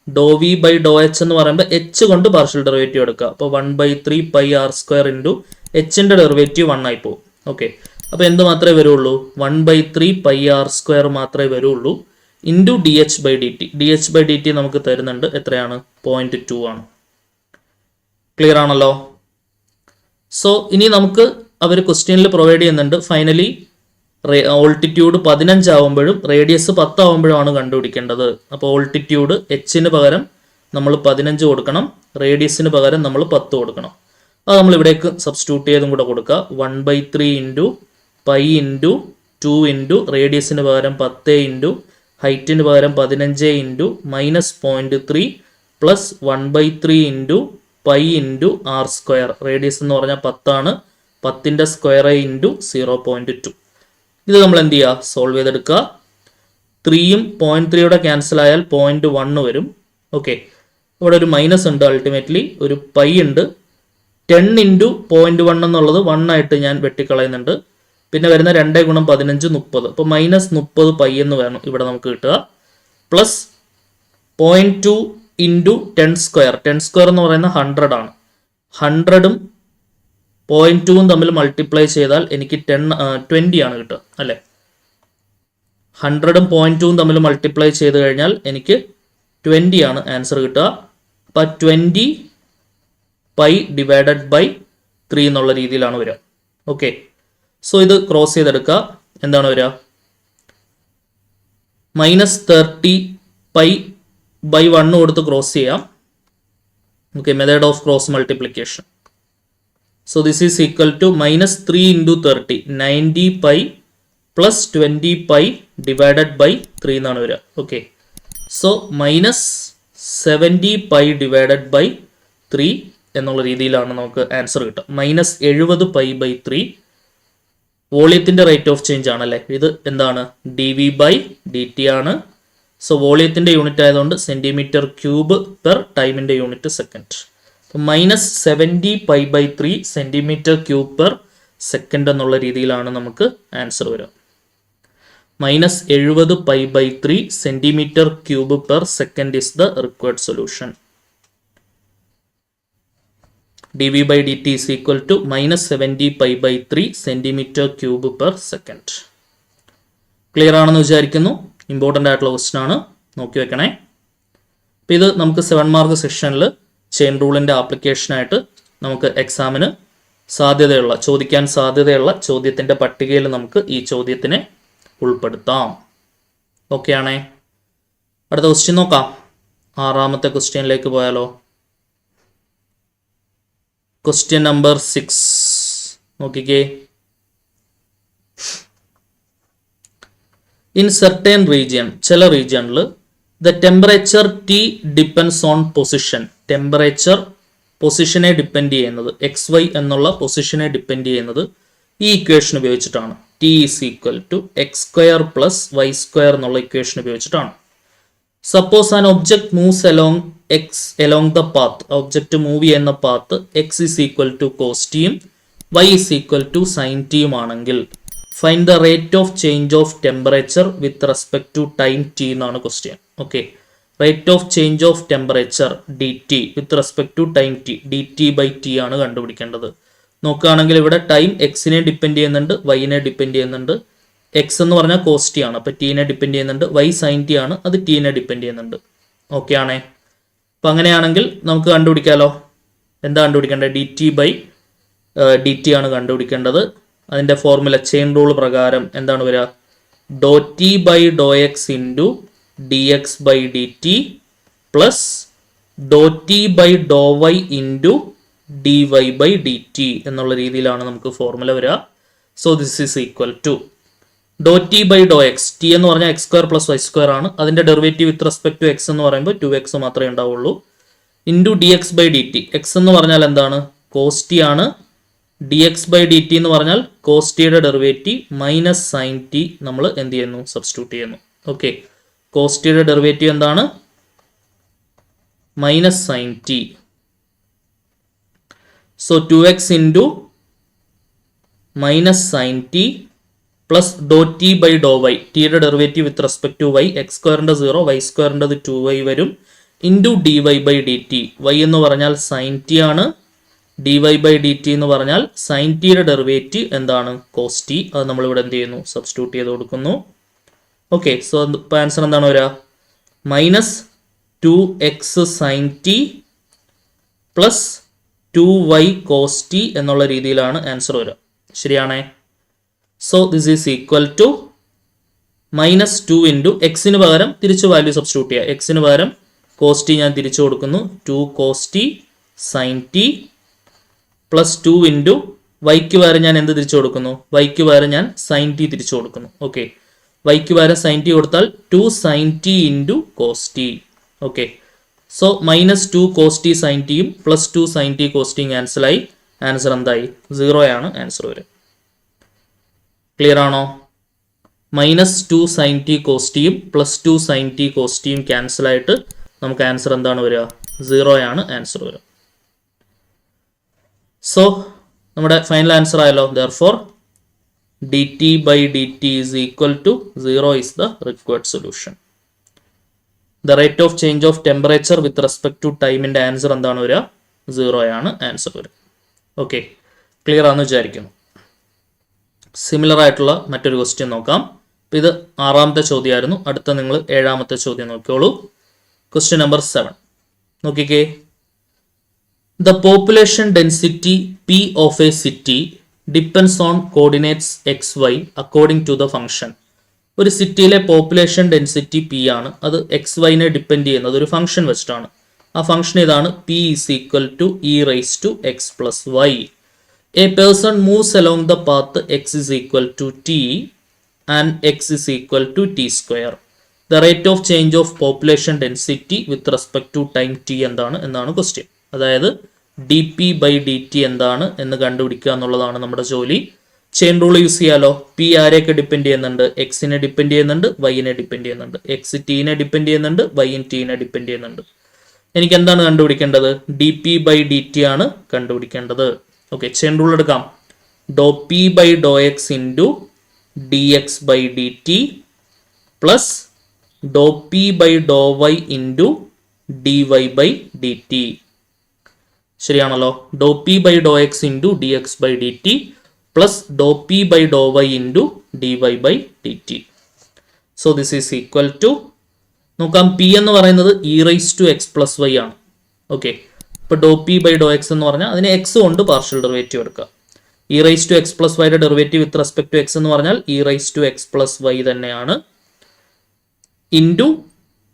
∂v/∂h എന്ന് പറയുമ്പോൾ h കൊണ്ട് പാർഷ്യൽ ഡെറിവേറ്റീവ് എടുക്കുക. അപ്പോൾ 1/3 πr² ഇൻറ്റു എച്ചിൻ്റെ ഡെറിവേറ്റീവ് 1 ആയി പോകും. ഓക്കെ, അപ്പോൾ എന്ത് മാത്രമേ വരുള്ളൂ? 1/3 πr² മാത്രമേ വരുള്ളൂ ഇൻറ്റു dh/dt. dh/dt നമുക്ക് തരുന്നുണ്ട്. എത്രയാണ്? 0.2 ആണ്. ക്ലിയർ ആണല്ലോ? സോ ഇനി നമുക്ക് അവർ ക്വസ്റ്റ്യനിൽ പ്രൊവൈഡ് ചെയ്യുന്നുണ്ട്. ഫൈനലി ഓൾട്ടിറ്റ്യൂഡ് 15 ആവുമ്പോഴും റേഡിയസ് 10 ആവുമ്പോഴുമാണ് കണ്ടുപിടിക്കേണ്ടത്. അപ്പോൾ ഓൾട്ടിറ്റ്യൂഡ് എച്ചിന് പകരം നമ്മൾ 15 കൊടുക്കണം, റേഡിയസിന് പകരം നമ്മൾ 10 കൊടുക്കണം. അത് നമ്മൾ ഇവിടേക്ക് സബ്സ്റ്റിറ്റ്യൂട്ട് ചെയ്തും കൂടെ കൊടുക്കുക. 1/3 ഇൻറ്റു പൈ ഇൻറ്റു 2 ഇൻറ്റു റേഡിയസിന് പകരം 10 ഇൻറ്റു ഹൈറ്റിന് പകരം 15 into -0.3 plus 1/3 into pi into R square. Radius എന്ന് പറഞ്ഞാൽ 10 ആണ്. 10ന്റെ സ്ക്വയർ ഇൻറ്റു 0.2. ഇത് നമ്മൾ എന്ത് ചെയ്യുക? സോൾവ് ചെയ്തെടുക്കുക. 3യും 0.3യുടെ ക്യാൻസൽ ആയാൽ 0.1 വരും. ഓക്കെ, ഇവിടെ ഒരു മൈനസ് ഉണ്ട്. അൾട്ടിമേറ്റ്ലി ഒരു പൈ ഉണ്ട്. 10 ഇൻറ്റു 0.1 എന്നുള്ളത് 1 ആയിട്ട് ഞാൻ വെട്ടിക്കളയുന്നുണ്ട്. പിന്നെ വരുന്ന 2 ഗുണം 15 30. അപ്പോൾ -30 പൈ എന്ന് വേണം ഇവിടെ നമുക്ക് കിട്ടുക. Plus 0.2 into 10 square. 10 സ്ക്വയർ എന്ന് പറയുന്നത് 100 ആണ്. 100ഉം 0.2ഉം തമ്മിൽ മൾട്ടിപ്ലൈ ചെയ്താൽ എനിക്ക് 20 ആണ് കിട്ടുക അല്ലേ. 100ഉം 0.2ഉം തമ്മിൽ മൾട്ടിപ്ലൈ ചെയ്ത് കഴിഞ്ഞാൽ എനിക്ക് 20 ആണ് ആൻസർ കിട്ടുക. അപ്പം 20 പൈ ഡിവൈഡഡ് ബൈ 3 എന്നുള്ള രീതിയിലാണ് വരിക. ഓക്കെ, സോ ഇത് ക്രോസ് ചെയ്തെടുക്കുക. എന്താണ് വരിക? -30 പൈ ബൈ 1 കൊടുത്ത് ക്രോസ് ചെയ്യാം. Okay, method of cross multiplication. So this is equal to -3 into 30 90 pi plus 20 pi divided by 3 എന്നാണ് വരിക. Okay, so -70 pi divided by 3 എന്നുള്ള രീതിയിലാണ് നമുക്ക് ആൻസർ കിട്ടുക. -70 പൈ ബൈ 3 വോളിയത്തിൻ്റെ റേറ്റ് ഓഫ് ചേഞ്ച് ആണല്ലേ. ഇത് എന്താണ്? dV/dt ആണ്. സോ വോളിയത്തിൻ്റെ യൂണിറ്റ് ആയതുകൊണ്ട് സെൻറ്റിമീറ്റർ ക്യൂബ് പെർ ടൈമിൻ്റെ unit second. -70 pi by 3 centimetre cube per second എന്നുള്ള രീതിയിലാണ് നമുക്ക് ആൻസർ വരിക. -70 pi by 3 centimetre cube per second is the required solution. dV/dt is equal to -70 pi by 3 centimetre cube per second. Clear ആണെന്ന് വിചാരിക്കുന്നു. ഇമ്പോർട്ടൻ്റ് ആയിട്ടുള്ള ക്വസ്റ്റ്യൻ ആണ്, നോക്കി വെക്കണേ. അപ്പം ഇത് നമുക്ക് 7 മാർക്ക് സെക്ഷനിൽ ചെയിൻ റൂളിൻ്റെ ആപ്ലിക്കേഷനായിട്ട് നമുക്ക് എക്സാമിന് ചോദിക്കാൻ സാധ്യതയുള്ള ചോദ്യത്തിൻ്റെ പട്ടികയിൽ നമുക്ക് ഈ ചോദ്യത്തിനെ ഉൾപ്പെടുത്താം. ഓക്കെ ആണേ. അടുത്ത ക്വസ്റ്റ്യൻ നോക്കാം. 6ാമത്തെ ക്വസ്റ്റ്യനിലേക്ക് പോയാലോ? ക്വസ്റ്റ്യൻ നമ്പർ 6 നോക്കിക്കേ. ഇൻ സർട്ടൻ റീജിയൻ, ചില റീജിയണിൽ the temperature T depends on position. Temperature പൊസിഷനെ ഡിപ്പെൻഡ് ചെയ്യുന്നത്, XY എന്നുള്ള പൊസിഷനെ ഡിപ്പെൻഡ് ചെയ്യുന്നത് ഈ ഇക്വേഷൻ ഉപയോഗിച്ചിട്ടാണ്. T is equal to x² plus y² എന്നുള്ള ഇക്വേഷൻ ഉപയോഗിച്ചിട്ടാണ്. Suppose an object moves along the path. Object move ചെയ്യുന്ന path x is equal to cos t യും y is equal to sin t യും ആണെങ്കിൽ find the rate of change of temperature with respect to time t എന്നാണ് question. Okay, rate of change of temperature dt with respect to time t, dt/t ആണ് കണ്ടുപിടിക്കേണ്ടത്. നോക്കുകയാണെങ്കിൽ ഇവിടെ ടൈം എക്സിനെ ഡിപ്പെൻഡ് ചെയ്യുന്നുണ്ട്, വൈനെ ഡിപ്പെൻഡ് ചെയ്യുന്നുണ്ട്. എക്സ് എന്ന് പറഞ്ഞാൽ കോസ് ടി ആണ്, അപ്പോൾ ടീനെ ഡിപ്പെൻഡ് ചെയ്യുന്നുണ്ട്. വൈ സൈൻ ടി ആണ്, അത് ടീനെ ഡിപ്പെൻഡ് ചെയ്യുന്നുണ്ട്. ഓക്കെ ആണേ. അപ്പം അങ്ങനെയാണെങ്കിൽ നമുക്ക് കണ്ടുപിടിക്കാമല്ലോ. എന്താ കണ്ടുപിടിക്കേണ്ടത്? dt ആണ് കണ്ടുപിടിക്കേണ്ടത്. അതിൻ്റെ ഫോർമുല ചെയിൻ റൂൾ പ്രകാരം എന്താണ് വരിക? ∂t/∂x into dx/dt plus ∂t/∂y into dy/dt എന്നുള്ള രീതിയിലാണ് നമുക്ക് ഫോർമുല വരിക. So this is equal to ∂t/∂x, t എന്ന് പറഞ്ഞാൽ x² പ്ലസ് y² ആണ്. അതിൻ്റെ derivative with respect to x എന്ന് പറയുമ്പോൾ 2x മാത്രമേ ഉണ്ടാവുള്ളൂ. Into dx/dt. x എന്ന് പറഞ്ഞാൽ എന്താണ്? കോസ് ടി ആണ്. dx/dt എന്ന് പറഞ്ഞാൽ കോസ് ടിയുടെ ഡെറിവേറ്റീവ് മൈനസ് സൈൻ ടി നമ്മൾ എന്ത് ചെയ്യുന്നു? സബ്സ്റ്റിറ്റ്യൂട്ട് ചെയ്യുന്നു. ഓക്കെ, കോസ് ടിയുടെ ഡെറിവേറ്റീവ് എന്താണ്? Minus sine T. So 2x into minus sine T plus ∂t/∂y, ടിയുടെ derivative with respect to y, x² 0, y² 2y വരും. Into dy/dt. y എന്ന് പറഞ്ഞാൽ സൈൻ ടി ആണ്. dy/dt എന്ന് പറഞ്ഞാൽ സൈൻ ടിയുടെ ഡെറിവേറ്റീവ് എന്താണ്? Cos T. അത് നമ്മളിവിടെ എന്ത് ചെയ്യുന്നു? സബ്സ്റ്റിറ്റ്യൂട്ട് ചെയ്ത് കൊടുക്കുന്നു. ഓക്കെ, സോ ഇപ്പോൾ ആൻസർ എന്താണ് വരിക? -2x sine T plus 2y cos t എന്നുള്ള രീതിയിലാണ് ആൻസർ വരിക. ശരിയാണേ. So this is equal to -2 into എക്സിന് പകരം തിരിച്ച് വാല്യൂ സബ്സ്റ്റിറ്റ്യൂട്ട് ചെയ്യുക. എക്സിന് പകരം കോസ് ടി ഞാൻ തിരിച്ചു കൊടുക്കുന്നു. 2 cos T sine T plus 2 into വൈക്ക് പകരം ഞാൻ എന്ത് തിരിച്ചു കൊടുക്കുന്നു? വൈക്ക് പകരം ഞാൻ സൈൻ ടി തിരിച്ചു കൊടുക്കുന്നു. ഓക്കെ, വൈക്ക് പകരം സൈൻ ടി കൊടുത്താൽ 2 sine T into cos T. Okay, so -2 cos T sine ടിയും പ്ലസ് 2 സൈൻ ടി കോസ് ടിയും ക്യാൻസലായി. ആൻസർ എന്തായി? 0 ആണ് ആൻസർ വരും. ക്ലിയർ ആണോ? -2 സൈൻ ടി കോസ് ടിയും പ്ലസ് 2 സൈൻ ടി കോസ് ടിയും ക്യാൻസലായിട്ട് നമുക്ക് ആൻസർ എന്താണ് വരിക? 0 ആണ് ആൻസർ വരിക. സോ നമ്മുടെ ഫൈനൽ ആൻസർ ആയല്ലോ. therefore dt by dt is equal to 0 is the required solution. The rate of change of temperature with respect to time ന്റെ ആൻസർ എന്താണ് വരിക? 0 ആണ് ആൻസർ വരിക. ഓക്കെ, ക്ലിയർ ആണെന്ന് വിചാരിക്കുന്നു. സിമിലർ ആയിട്ടുള്ള മറ്റൊരു ക്വസ്റ്റ്യൻ നോക്കാം. ഇത് 6ാമത്തെ ചോദ്യമായിരുന്നു. അടുത്ത നിങ്ങൾ 7ാമത്തെ ചോദ്യം നോക്കിയോളൂ. ക്വസ്റ്റ്യൻ നമ്പർ 7 നോക്കിക്കേ. The population density P of a city depends on coordinates xy according to the function. ഒരു സിറ്റിയിലെ പോപ്പുലേഷൻ ഡെൻസിറ്റി പി ആണ്. അത് എക്സ് വൈനെ ഡിപ്പെൻഡ് ചെയ്യുന്നത് ഒരു ഫംഗ്ഷൻ വെച്ചിട്ടാണ്. ആ ഫംഗ്ഷൻ ഇതാണ്: P is equal to E raise to X plus Y. A person moves along the path X is equal to T and X is equal to T square. The rate of change of population density with respect to time T എന്നാണ് ക്വസ്റ്റ്യൻ. അതായത് D P by D T എന്താണ് എന്ന് കണ്ടുപിടിക്കുക എന്നുള്ളതാണ് നമ്മുടെ ജോലി. ചെയിൻ റൂൾ യൂസ് ചെയ്യാലോ. പി ആരെയൊക്കെ ഡിപ്പെൻഡ് ചെയ്യുന്നുണ്ട്? എക്സിനെ ഡിപ്പെൻഡ് ചെയ്യുന്നുണ്ട്, വൈനെ ഡിപ്പെൻഡ് ചെയ്യുന്നുണ്ട്. എക്സ് ടീനെ ഡിപ്പെൻഡ് ചെയ്യുന്നുണ്ട്, വൈ ടീനെ ഡിപ്പെൻഡ് ചെയ്യുന്നുണ്ട്. എനിക്ക് എന്താണ് കണ്ടുപിടിക്കേണ്ടത്? D P by D t ആണ് കണ്ടുപിടിക്കേണ്ടത്. ഓക്കെ, ചെയിൻ റൂൾ എടുക്കാം. ഡോ p by Dr x into D X by D t plus ഡോ p by Dr y into D Y by D t. ശരിയാണല്ലോ. ഡോ p by Dr x into D X by D t plus ഡോ p by Dr y into D Y by D T. So this is equal to, നോക്കാം, പി എന്ന് പറയുന്നത് e raise to X plus y ആണ്. ഓക്കെ, ഇപ്പോൾ ഡോ പി ബൈ ഡോ എക്സ് എന്ന് പറഞ്ഞാൽ അതിന് എക്സ് കൊണ്ട് പാർഷ്യൽ ഡെറിവേറ്റീവ് എടുക്കുക. E raise to X plus വൈയുടെ derivative with respect to x എന്ന് പറഞ്ഞാൽ e raise to X plus y തന്നെയാണ്. ഇൻറ്റു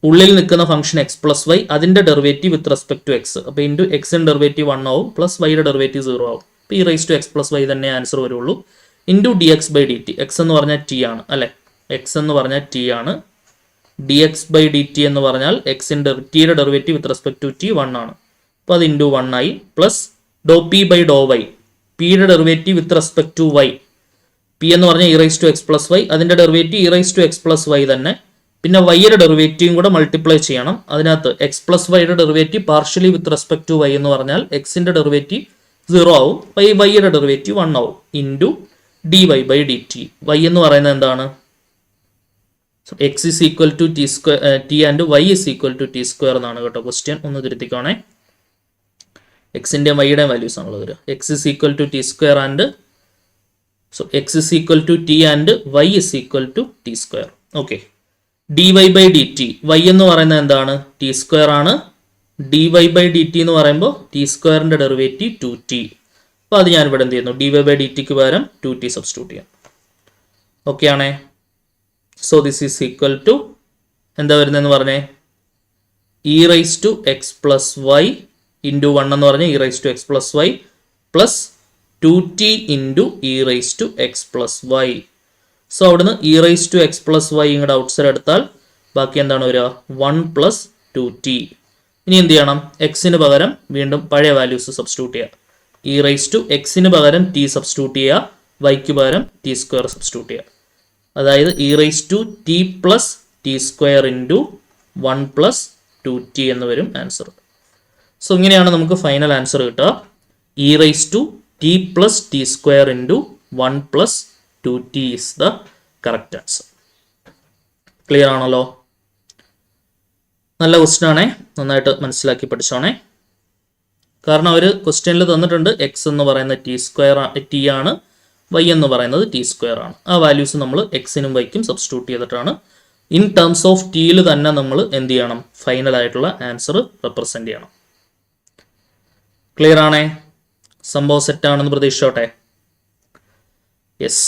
ഉള്ളിൽ നിൽക്കുന്ന ഫംഗ്ഷൻ എക്സ് പ്ലസ് വൈ, അതിന്റെ derivative with respect to x. അപ്പോൾ ഇൻറ്റു എക്സിന്റെ ഡെറിവേറ്റീവ് 1 ആവും, പ്ലസ് വൈയുടെ ഡെറിവേറ്റീവ് 0 ആവും. അപ്പോൾ E raise to X plus Y തന്നെ ആൻസർ വരുള്ളൂ. Into D X by D T. X എന്ന് പറഞ്ഞാൽ ടി ആണ് അല്ലെ? എക്സ് എന്ന് പറഞ്ഞാൽ ടി ആണ്. D X by D T എന്ന് പറഞ്ഞാൽ എക്സിന്റെ ടിയുടെ derivative with respect to t 1 ആണ്. അപ്പോൾ അത് ഇൻറ്റു 1 ആയി. പ്ലസ് ഡോ പി ബൈ ഡോ വൈ, പിയുടെ derivative with respect to y. P എന്ന് പറഞ്ഞാൽ e raise to X plus y, അതിന്റെ derivative e raise to X plus Y തന്നെ. പിന്നെ വൈയുടെ ഡെറിവേറ്റീവും കൂടെ മൾട്ടിപ്ലൈ ചെയ്യണം. അതിനകത്ത് എക്സ് പ്ലസ് വൈയുടെ derivative partially with respect to Y എന്ന് പറഞ്ഞാൽ എക്സിന്റെ ഡെറിവേറ്റീവ് 0 ആവും, വൈയുടെ ഡെറിവേറ്റീവ് 1 ആവും. Into D Y by D T. Y എന്ന് പറയുന്നത് എന്താണ്? X is equal to T square, T and Y is equal to T square എന്നാണ് കേട്ടോ ക്വസ്റ്റ്യൻ. ഒന്ന് തിരുത്തിക്കോണേ. എക്സിന്റെ വൈയുടെ വാല്യൂസ് ആണുള്ളത് വരിക. X is equal to T square and X is equal to T and Y is equal to T square. Okay, D Y by D T. Y എന്ന് പറയുന്നത് എന്താണ്? ടി സ്ക്വയർ ആണ്. D Y by D T എന്ന് പറയുമ്പോൾ ടി സ്ക്വയറിന്റെ ഡെറിവേറ്റീവ് 2t. അപ്പോൾ അത് ഞാൻ ഇവിടെ എന്ത് ചെയ്യുന്നു? ഡി വൈ ബൈ ഡി ടിക്ക് പകരം 2t സബ്സ്റ്റിറ്റ്യൂട്ട് ചെയ്യാം. ഓക്കെ ആണേ. So this is equal to എന്താ വരുന്നതെന്ന് പറഞ്ഞേ? E raise to X plus y into 1 എന്ന് പറഞ്ഞാൽ e raise to X plus y plus 2t into e raise to X plus y. So അവിടുന്ന് e raise to X plus y ഇങ്ങോട്ട് ഔട്ട് സൈഡ് എടുത്താൽ ബാക്കി എന്താണ് വരിക? 1 പ്ലസ് 2t. ഇനി എന്ത് ചെയ്യണം? എക്സിന് പകരം വീണ്ടും പഴയ വാല്യൂസ് സബ്സ്റ്റിറ്റ്യൂട്ട് ചെയ്യുക. ഇ റൈസ് ടു എക്സിന് പകരം ടി സബ്സ്റ്റിറ്റ്യൂട്ട് ചെയ്യുക, വൈക്ക് പകരം ടി സ്ക്വയർ സബ്സ്റ്റിറ്റ്യൂട്ട് ചെയ്യുക. അതായത് E raise to T plus T square into 1 plus 2t എന്ന് വരും ആൻസർ. സോ ഇങ്ങനെയാണ് നമുക്ക് ഫൈനൽ ആൻസർ കിട്ടുക. E raise to T plus T square into 1 plus 2t is the correct answer. Clear ആണല്ലോ? നല്ല ക്വസ്റ്റ്യൻ ആണേ, നന്നായിട്ട് മനസ്സിലാക്കി പഠിച്ചോണേ. കാരണം അവർ ക്വസ്റ്റ്യനിൽ തന്നിട്ടുണ്ട് എക്സ് എന്ന് പറയുന്നത് ടി സ്ക്വയർ ടി ആണ്, വൈ എന്ന് പറയുന്നത് ടി സ്ക്വയർ ആണ്. ആ വാല്യൂസ് നമ്മൾ എക്സിനും വൈക്കും സബ്സ്റ്റിറ്റ്യൂട്ട് ചെയ്തിട്ടാണ് ഇൻ ടേംസ് ഓഫ് ടിയിൽ തന്നെ നമ്മൾ എന്ത് ചെയ്യണം? ഫൈനൽ ആയിട്ടുള്ള ആൻസർ റെപ്രസെന്റ് ചെയ്യണം. ക്ലിയർ ആണേ? സംഭവം സെറ്റ് ആണെന്ന് പ്രതീക്ഷിച്ചോട്ടെ. യെസ്.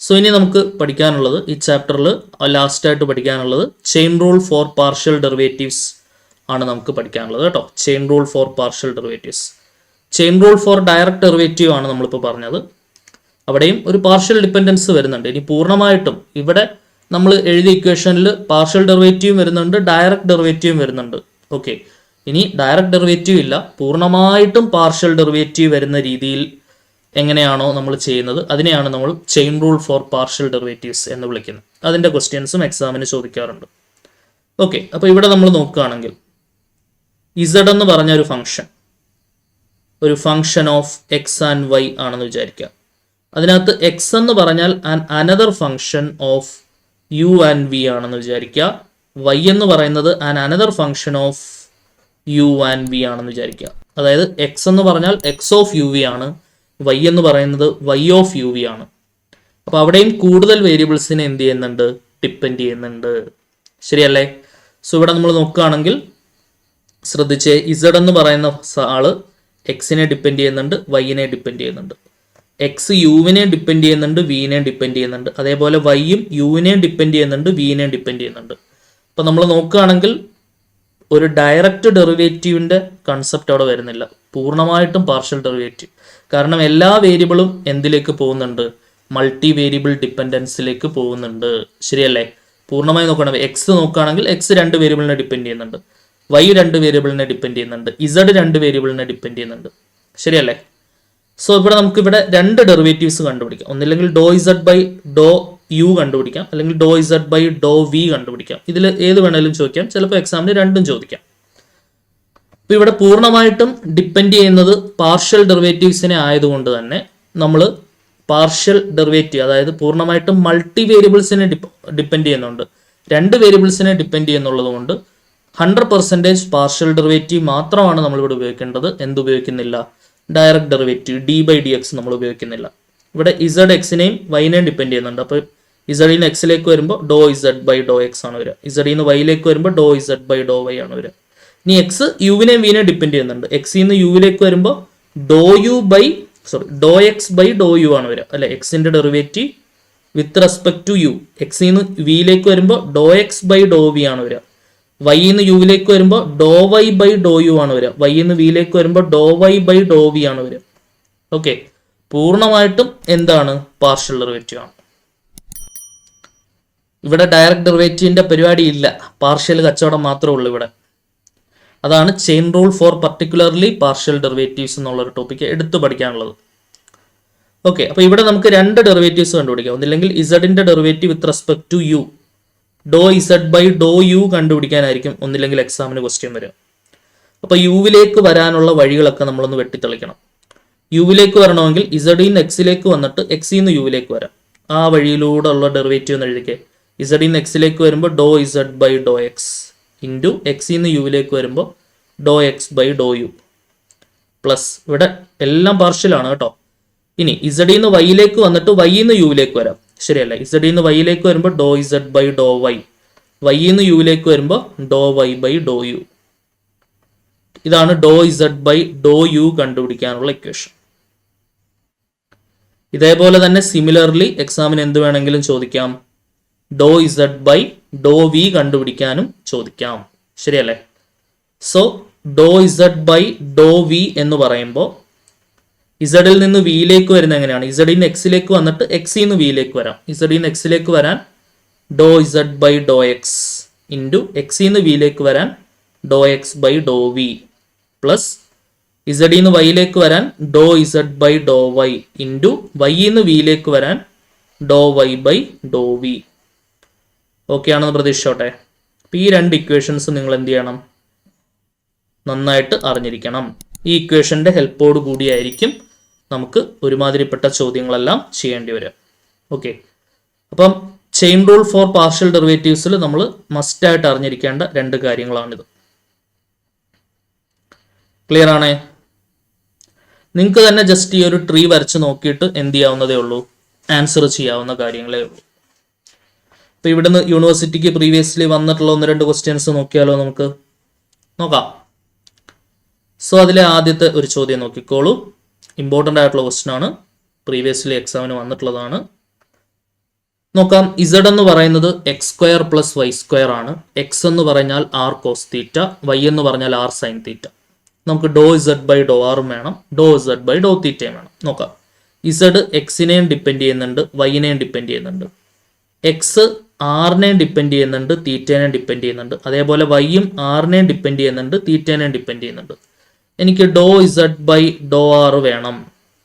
സോ ഇനി നമുക്ക് പഠിക്കാനുള്ളത് ഈ ചാപ്റ്ററിൽ ലാസ്റ്റായിട്ട് പഠിക്കാനുള്ളത് chain rule for partial derivatives ആണ് നമുക്ക് പഠിക്കാനുള്ളത് കേട്ടോ. Chain rule for partial derivatives. Chain rule for direct derivative ആണ് നമ്മളിപ്പോൾ പറഞ്ഞത്. അവിടെയും ഒരു പാർഷ്യൽ ഡിപ്പെൻഡൻസ് വരുന്നുണ്ട്. ഇനി പൂർണ്ണമായിട്ടും ഇവിടെ നമ്മൾ എഴുതിയ ഇക്വേഷനിൽ പാർഷ്യൽ ഡെറിവേറ്റീവും വരുന്നുണ്ട്, ഡയറക്റ്റ് ഡെറിവേറ്റീവും വരുന്നുണ്ട്. ഓക്കെ, ഇനി ഡയറക്റ്റ് ഡെറിവേറ്റീവ് ഇല്ല, പൂർണ്ണമായിട്ടും പാർഷ്യൽ ഡെറിവേറ്റീവ് വരുന്ന രീതിയിൽ എങ്ങനെയാണോ നമ്മൾ ചെയ്യുന്നത് അതിനെയാണ് നമ്മൾ chain rule for partial derivatives എന്ന് വിളിക്കുന്നത്. അതിൻ്റെ ക്വസ്റ്റ്യൻസും എക്സാമിന് ചോദിക്കാറുണ്ട്. ഓക്കെ, അപ്പോൾ ഇവിടെ നമ്മൾ നോക്കുകയാണെങ്കിൽ ഇസഡ് എന്ന് പറഞ്ഞ ഒരു function of X and Y ആണെന്ന് വിചാരിക്കുക. അതിനകത്ത് എക്സ് എന്ന് പറഞ്ഞാൽ another function of U and V ആണെന്ന് വിചാരിക്കുക. വൈ എന്ന് പറയുന്നത് another function of U and V ആണെന്ന് വിചാരിക്കുക. അതായത് എക്സ് എന്ന് പറഞ്ഞാൽ എക്സ് ഓഫ് യു വി ആണ്, വൈ എന്ന് പറയുന്നത് വൈ ഓഫ് യു വി ആണ്. അപ്പോൾ അവിടെയും കൂടുതൽ വേരിയബിൾസിനെ എന്ത് ചെയ്യുന്നുണ്ട്, ഡിപ്പെൻഡ് ചെയ്യുന്നുണ്ട്. ശരിയല്ലേ? സോ ഇവിടെ നമ്മൾ നോക്കുകയാണെങ്കിൽ ശ്രദ്ധിച്ചേ, ഇസഡ് എന്ന് പറയുന്ന ആള് എക്സിനെ ഡിപ്പെൻഡ് ചെയ്യുന്നുണ്ട്, വൈനെ ഡിപ്പെൻഡ് ചെയ്യുന്നുണ്ട്. എക്സ് യുവിനെ ഡിപ്പെൻഡ് ചെയ്യുന്നുണ്ട്, വിനെ ഡിപ്പെൻഡ് ചെയ്യുന്നുണ്ട്. അതേപോലെ വൈയും യുവിനെ ഡിപ്പെൻഡ് ചെയ്യുന്നുണ്ട്, വിനെ ഡിപ്പെൻഡ് ചെയ്യുന്നുണ്ട്. അപ്പോൾ നമ്മൾ നോക്കുകയാണെങ്കിൽ ഒരു ഡയറക്റ്റ് ഡെറിവേറ്റീവിൻ്റെ കൺസെപ്റ്റ് അവിടെ വരുന്നില്ല, പൂർണ്ണമായിട്ടും പാർഷ്യൽ ഡെറിവേറ്റീവ്. കാരണം എല്ലാ വേരിയബിളും എന്തിലേക്ക് പോകുന്നുണ്ട്, മൾട്ടി വേരിയബിൾ ഡിപ്പെൻഡൻസിലേക്ക് പോകുന്നുണ്ട്. ശരിയല്ലേ? പൂർണ്ണമായി നോക്കുകയാണെങ്കിൽ എക്സ് നോക്കുകയാണെങ്കിൽ എക്സ് 2 വേരിയബിളിനെ ഡിപ്പെൻഡ് ചെയ്യുന്നുണ്ട്, വൈ 2 വേരിയബിളിനെ ഡിപ്പെൻഡ് ചെയ്യുന്നുണ്ട്, ഇസഡ് 2 വേരിയബിളിനെ ഡിപ്പെൻഡ് ചെയ്യുന്നുണ്ട്. ശരിയല്ലേ? സോ ഇവിടെ നമുക്ക് ഇവിടെ 2 ഡെറിവേറ്റീവ്സ് കണ്ടുപിടിക്കാം. ഒന്നില്ലെങ്കിൽ ഡോ ഇസഡ് ബൈ ഡോ യു കണ്ടുപിടിക്കാം, അല്ലെങ്കിൽ ഡോ ഇസഡ് ബൈ ഡോ വി കണ്ടുപിടിക്കാം. ഇതിൽ ഏത് വേണേലും ചോദിക്കാം, ചിലപ്പോൾ എക്സാമിന് രണ്ടും ചോദിക്കാം. അപ്പോൾ ഇവിടെ പൂർണ്ണമായിട്ടും ഡിപ്പെൻഡ് ചെയ്യുന്നത് പാർഷ്യൽ ഡെറിവേറ്റീവ്സിനെ ആയതുകൊണ്ട് തന്നെ നമ്മൾ പാർഷ്യൽ ഡെറിവേറ്റീവ്, അതായത് പൂർണ്ണമായിട്ടും മൾട്ടി വേരിയബിൾസിനെ ഡിപ്പെൻഡ് ചെയ്യുന്നുണ്ട്, 2 വേരിയബിൾസിനെ ഡിപ്പെൻഡ് ചെയ്യുന്നുള്ളത് കൊണ്ട് 100% പാർഷ്യൽ ഡെറിവേറ്റീവ് മാത്രമാണ് നമ്മളിവിടെ ഉപയോഗിക്കേണ്ടത്. എന്തുപയോഗിക്കുന്നില്ല? Direct derivative d by d x നമ്മൾ ഉപയോഗിക്കുന്നില്ല. ഇവിടെ ഇസഡ് എക്സിനെയും വൈനെയും ഡിപ്പെൻഡ് ചെയ്യുന്നുണ്ട്. അപ്പോൾ ഇസഡിൽ നിന്ന് എക്സിലേക്ക് വരുമ്പോൾ ഡോ ഇസഡ് ബൈ ഡോ എക്സ് ആണ് വരിക, ഇസഡിൽ നിന്ന് വൈയിലേക്ക് വരുമ്പോൾ ഡോ ഇസഡ് ബൈ ഡോ വൈ ആണ് വരിക. ഇനി എക്സ് യുവിനെയും വിനെയും ഡിപ്പെൻഡ് ചെയ്യുന്നുണ്ട്. എക്സിൽ നിന്ന് യുവിലേക്ക് വരുമ്പോൾ ഡോ എക്സ് ബൈ ഡോ യു ആണ് വരിക, അല്ലെ? എക്സിന്റെ derivative with respect to u. എക്സിൽ നിന്ന് വിയിലേക്ക് വരുമ്പോൾ ഡോ എക്സ് ബൈ ഡോ വി ആണ് വരിക. വൈയിൽ നിന്ന് യുവിലേക്ക് വരുമ്പോൾ do y by Dr u ആണ് വരിക. വൈയിൽ നിന്ന് വിയിലേക്ക് വരുമ്പോൾ do y by Dr v ആണ് വരിക. ഓക്കെ, പൂർണ്ണമായിട്ടും എന്താണ്? പാർഷ്യൽ ഡെറിവേറ്റീവ് ആണ്. ഇവിടെ ഡയറക്റ്റ് ഡെറിവേറ്റീവിന്റെ പരിപാടി ഇല്ല, പാർഷ്യൽ കച്ചവടം മാത്രമേ ഉള്ളൂ ഇവിടെ. അതാണ് chain rule for particularly partial derivatives എന്നുള്ളൊരു ടോപ്പിക്ക് എടുത്തു പഠിക്കാനുള്ളത്. ഓക്കെ, അപ്പോൾ ഇവിടെ നമുക്ക് 2 ഡെറിവേറ്റീവ്സ് കണ്ടുപിടിക്കാം. ഒന്നില്ലെങ്കിൽ ഇസഡിന്റെ derivative with respect to U, Dr z by Dr U കണ്ടുപിടിക്കാനായിരിക്കും ഒന്നില്ലെങ്കിൽ എക്സാമിന് ക്വസ്റ്റ്യൻ വരിക. അപ്പോൾ യുവിലേക്ക് വരാനുള്ള വഴികളൊക്കെ നമ്മളൊന്ന് വെട്ടിത്തെളിക്കണം. യുവിലേക്ക് വരണമെങ്കിൽ ഇസഡിൽ നിന്ന് എക്സിലേക്ക് വന്നിട്ട് എക്സിൽ നിന്ന് യുവിലേക്ക് വരാം. ആ വഴിയിലൂടെ ഉള്ള ഡെറിവേറ്റീവ് എന്ന് എഴുതിക്കേ. ഇസഡിൽ നിന്ന് എക്സിലേക്ക് വരുമ്പോൾ ഡോ z by Dr x into എക്സിൽ നിന്ന് യുവിലേക്ക് വരുമ്പോൾ ഡോ x by Dr u plus, ഇവിടെ എല്ലാം പാർഷ്യലാണ് കേട്ടോ. ഇനി ഇസഡിൽ നിന്ന് വൈയിലേക്ക് വന്നിട്ട് വൈയിൽ നിന്ന് യുവിലേക്ക് വരാം. ശരിയല്ല? ഇസഡിൽ നിന്ന് വൈയിലേക്ക് വരുമ്പോൾ ഡോ ഇസഡ് ബൈ ഡോ വൈ, വൈയിൽ നിന്ന് യുവിലേക്ക് വരുമ്പോൾ do y by Dr u. ഇതാണ് do z by Dr u കണ്ടുപിടിക്കാനുള്ള ഇക്വേഷൻ. ഇതേപോലെ തന്നെ സിമിലർലി എക്സാമിന് എന്ത് വേണമെങ്കിലും ചോദിക്കാം, do z by Dr v കണ്ടുപിടിക്കാനും ചോദിക്കാം. ശരിയല്ലേ? So Dr z by Dr v എന്ന് പറയുമ്പോൾ ഇസഡിൽ നിന്ന് വിയിലേക്ക് വരുന്ന എങ്ങനെയാണ്? ഇസഡിൽ നിന്ന് എക്സിലേക്ക് വന്നിട്ട് എക്സിൽ നിന്ന് വിയിലേക്ക് വരാം. ഇസഡിൽ നിന്ന് എക്സിലേക്ക് വരാൻ ഡോ z by Dr x into എക്സിൽ നിന്ന് വിയിലേക്ക് വരാൻ ഡോ x by Dr v plus ഇസഡിൽ നിന്ന് വൈയിലേക്ക് വരാൻ ഡോ z by Dr y into വൈയിൽ നിന്ന് വിയിലേക്ക് വരാൻ ഡോ y by Dr v. Okay ആണെന്ന് പ്രതീക്ഷിച്ചോട്ടെ. അപ്പോൾ ഈ 2 ഇക്വേഷൻസ് നിങ്ങൾ എന്ത് ചെയ്യണം? നന്നായിട്ട് അറിഞ്ഞിരിക്കണം. ഈ ഇക്വേഷന്റെ ഹെൽപ്പോട് കൂടിയായിരിക്കും നമുക്ക് ഒരുമാതിരിപ്പെട്ട ചോദ്യങ്ങളെല്ലാം ചെയ്യേണ്ടി വരിക. ഓക്കെ, അപ്പം ചെയിൻ റൂൾ ഫോർ പാർഷ്യൽ ഡെറിവേറ്റീവ്സിൽ നമ്മൾ മസ്റ്റായിട്ട് അറിഞ്ഞിരിക്കേണ്ട 2 കാര്യങ്ങളാണിത്. ക്ലിയർ ആണേ? നിങ്ങൾക്ക് തന്നെ ജസ്റ്റ് ഈ ഒരു ട്രീ വരച്ച് നോക്കിയിട്ട് എന്ത് ചെയ്യാവുന്നതേ ഉള്ളൂ, ആൻസർ ചെയ്യാവുന്ന കാര്യങ്ങളേ ഉള്ളൂ. അപ്പോൾ ഇവിടുന്ന് യൂണിവേഴ്സിറ്റിക്ക് പ്രീവിയസ്ലി വന്നിട്ടുള്ള 1-2 ക്വസ്റ്റ്യൻസ് നോക്കിയാലോ? നമുക്ക് നോക്കാം. സോ അതിലെ ആദ്യത്തെ ഒരു ചോദ്യം നോക്കിക്കോളൂ. ഇമ്പോർട്ടൻ്റ് ആയിട്ടുള്ള ക്വസ്റ്റ്യൻ ആണ്, പ്രീവിയസ്ലി എക്സാമിന് വന്നിട്ടുള്ളതാണ്. നോക്കാം. ഇസഡ് എന്ന് പറയുന്നത് x square plus y square ആണ്. എക്സ് എന്ന് പറഞ്ഞാൽ ആർ കോസ് തീറ്റ, വൈ എന്ന് പറഞ്ഞാൽ ആർ സൈൻ തീറ്റ. നമുക്ക് ഡോ ഇസഡ് ബൈ ഡോ ആറും വേണം, ഡോ ഇസഡ് ബൈ ഡോ തീറ്റയും വേണം. നോക്കാം. ഇസഡ് എക്സിനെയും ഡിപ്പെൻഡ് ചെയ്യുന്നുണ്ട്, വൈനെയും ഡിപ്പെൻഡ് ചെയ്യുന്നുണ്ട്. എക്സ് ആറിനെയും ഡിപ്പെൻഡ് ചെയ്യുന്നുണ്ട്, തീറ്റേനെയും ഡിപ്പെൻഡ് ചെയ്യുന്നുണ്ട്. അതേപോലെ വൈയും ആറിനെയും ഡിപ്പെൻഡ് ചെയ്യുന്നുണ്ട്, തീറ്റേനെയും ഡിപ്പെൻഡ് ചെയ്യുന്നുണ്ട്. എനിക്ക് ഡോ ഇസഡ് ബൈ ഡോ ആർ വേണം.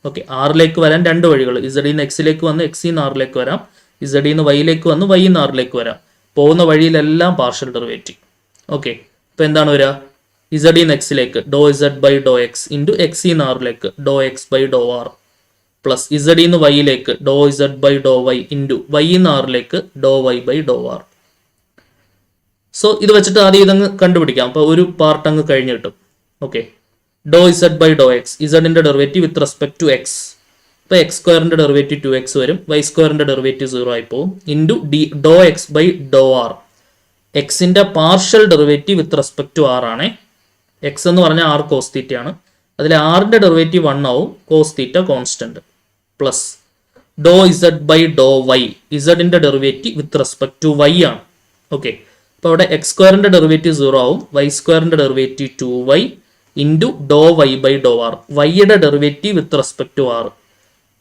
ഓക്കെ, ആറിലേക്ക് വരാൻ രണ്ട് വഴികൾ. ഇസഡിൽ നിന്ന് എക്സിലേക്ക് വന്ന് എക്സിൽ നിന്ന് ആറിലേക്ക് വരാം, ഇസഡിൽ നിന്ന് വൈയിലേക്ക് വന്ന് വൈയിൽ നിന്ന് ആറിലേക്ക് വരാം. പോകുന്ന വഴിയിലെല്ലാം പാർഷ്യൽ ഡെറിവേറ്റീവ്. ഓക്കെ, ഇപ്പൊ എന്താണ് വരിക? ഇസഡിൽ നിന്ന് എക്സിലേക്ക് ഡോ z by Dr x into എക്സിൽ നിന്ന് ആറിലേക്ക് ഡോ x by Dr r plus ഇസഡിൽ നിന്ന് വൈയിലേക്ക് ഡോ z by Dr y into വൈയിൽ നിന്ന് ആറിലേക്ക് ഡോ y by Dr r. So ഇത് വെച്ചിട്ട് ആദ്യം ഇതങ്ങ് കണ്ടുപിടിക്കാം. അപ്പോൾ ഒരു പാർട്ട് അങ്ങ് കഴിഞ്ഞ് കിട്ടും. ഓക്കെ, ഡോ ഇസഡ് ബൈ ഡോ എക്സ്, ഇസഡിന്റെ derivative with respect to x. ഇപ്പോൾ എക്സ് സ്ക്വയറിന്റെ ഡെറിവേറ്റീവ് 2x വരും, വൈ സ്ക്വയറിന്റെ ഡെറിവേറ്റീവ് 0 ആയി പോകും. ഇൻറ്റു ഡോ എക്സ് ബൈ ഡോ ആർ, എക്സിന്റെ partial derivative with respect to r ആണ്. എക്സ് എന്ന് പറഞ്ഞാൽ ആർ കോസ് തീറ്റ ആണ്. അതിൽ ആറിന്റെ ഡെറിവേറ്റീവ് 1 ആവും, cos theta constant, plus Dr z by Dr y, ഇസഡിന്റെ derivative with respect to y ആണ്. ഓക്കെ, അപ്പോൾ അവിടെ എക്സ് സ്ക്വയറിന്റെ ഡെറിവേറ്റീവ് 0 ആവും, വൈ സ്ക്വയറിന്റെ derivative 2y into Dr y by Dr r, വൈയുടെ derivative with respect to r.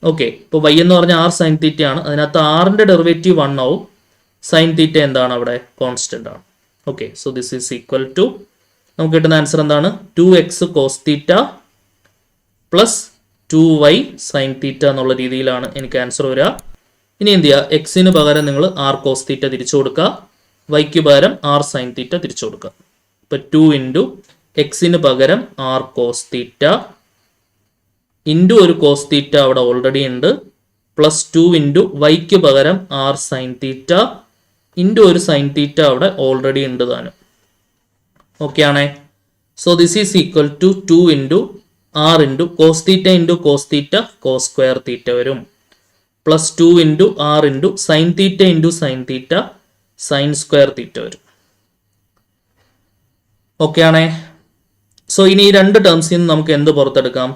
Okay, ഇപ്പോൾ വൈ എന്ന് പറഞ്ഞാൽ ആർ സൈൻ തീറ്റ ആണ്. അതിനകത്ത് ആറിന്റെ ഡെറിവേറ്റീവ് 1 ആവും, സൈൻ തീറ്റ എന്താണ് അവിടെ? കോൺസ്റ്റന്റ് ആണ്. Okay, so this is equal to, നമുക്ക് കിട്ടുന്ന ആൻസർ എന്താണ്? 2x cos theta plus 2y sine theta എന്നുള്ള രീതിയിലാണ് എനിക്ക് ആൻസർ വരിക. ഇനി എന്ത് ചെയ്യുക? എക്സിന് പകരം നിങ്ങൾ ആർ കോസ് തീറ്റ തിരിച്ചു കൊടുക്കുക, വൈക്ക് പകരം ആർ സൈൻ തീറ്റ തിരിച്ചു കൊടുക്കുക. ഇപ്പൊ 2 ഇൻറ്റു എക്സിന് പകരം ആർ കോസ് തീറ്റ ഇൻറ്റു ഒരു കോസ് തീറ്റ അവിടെ ഓൾറെഡി ഉണ്ട്, പ്ലസ് 2 ഇൻറ്റു വൈക്ക് പകരം ആർ സൈൻ തീറ്റ ഇൻറ്റു ഒരു സൈൻ തീറ്റ അവിടെ ഓൾറെഡി ഉണ്ട് താനും. ഓക്കെ ആണേ. So this is equal to 2 into r into cos theta cos square theta വരും, plus 2 into r into sine theta sine square theta വരും. ഓക്കെ ആണേ. സോ ഇനി ഈ രണ്ട് ടേംസിൽ നിന്ന് നമുക്ക് എന്ത് പുറത്തെടുക്കാം?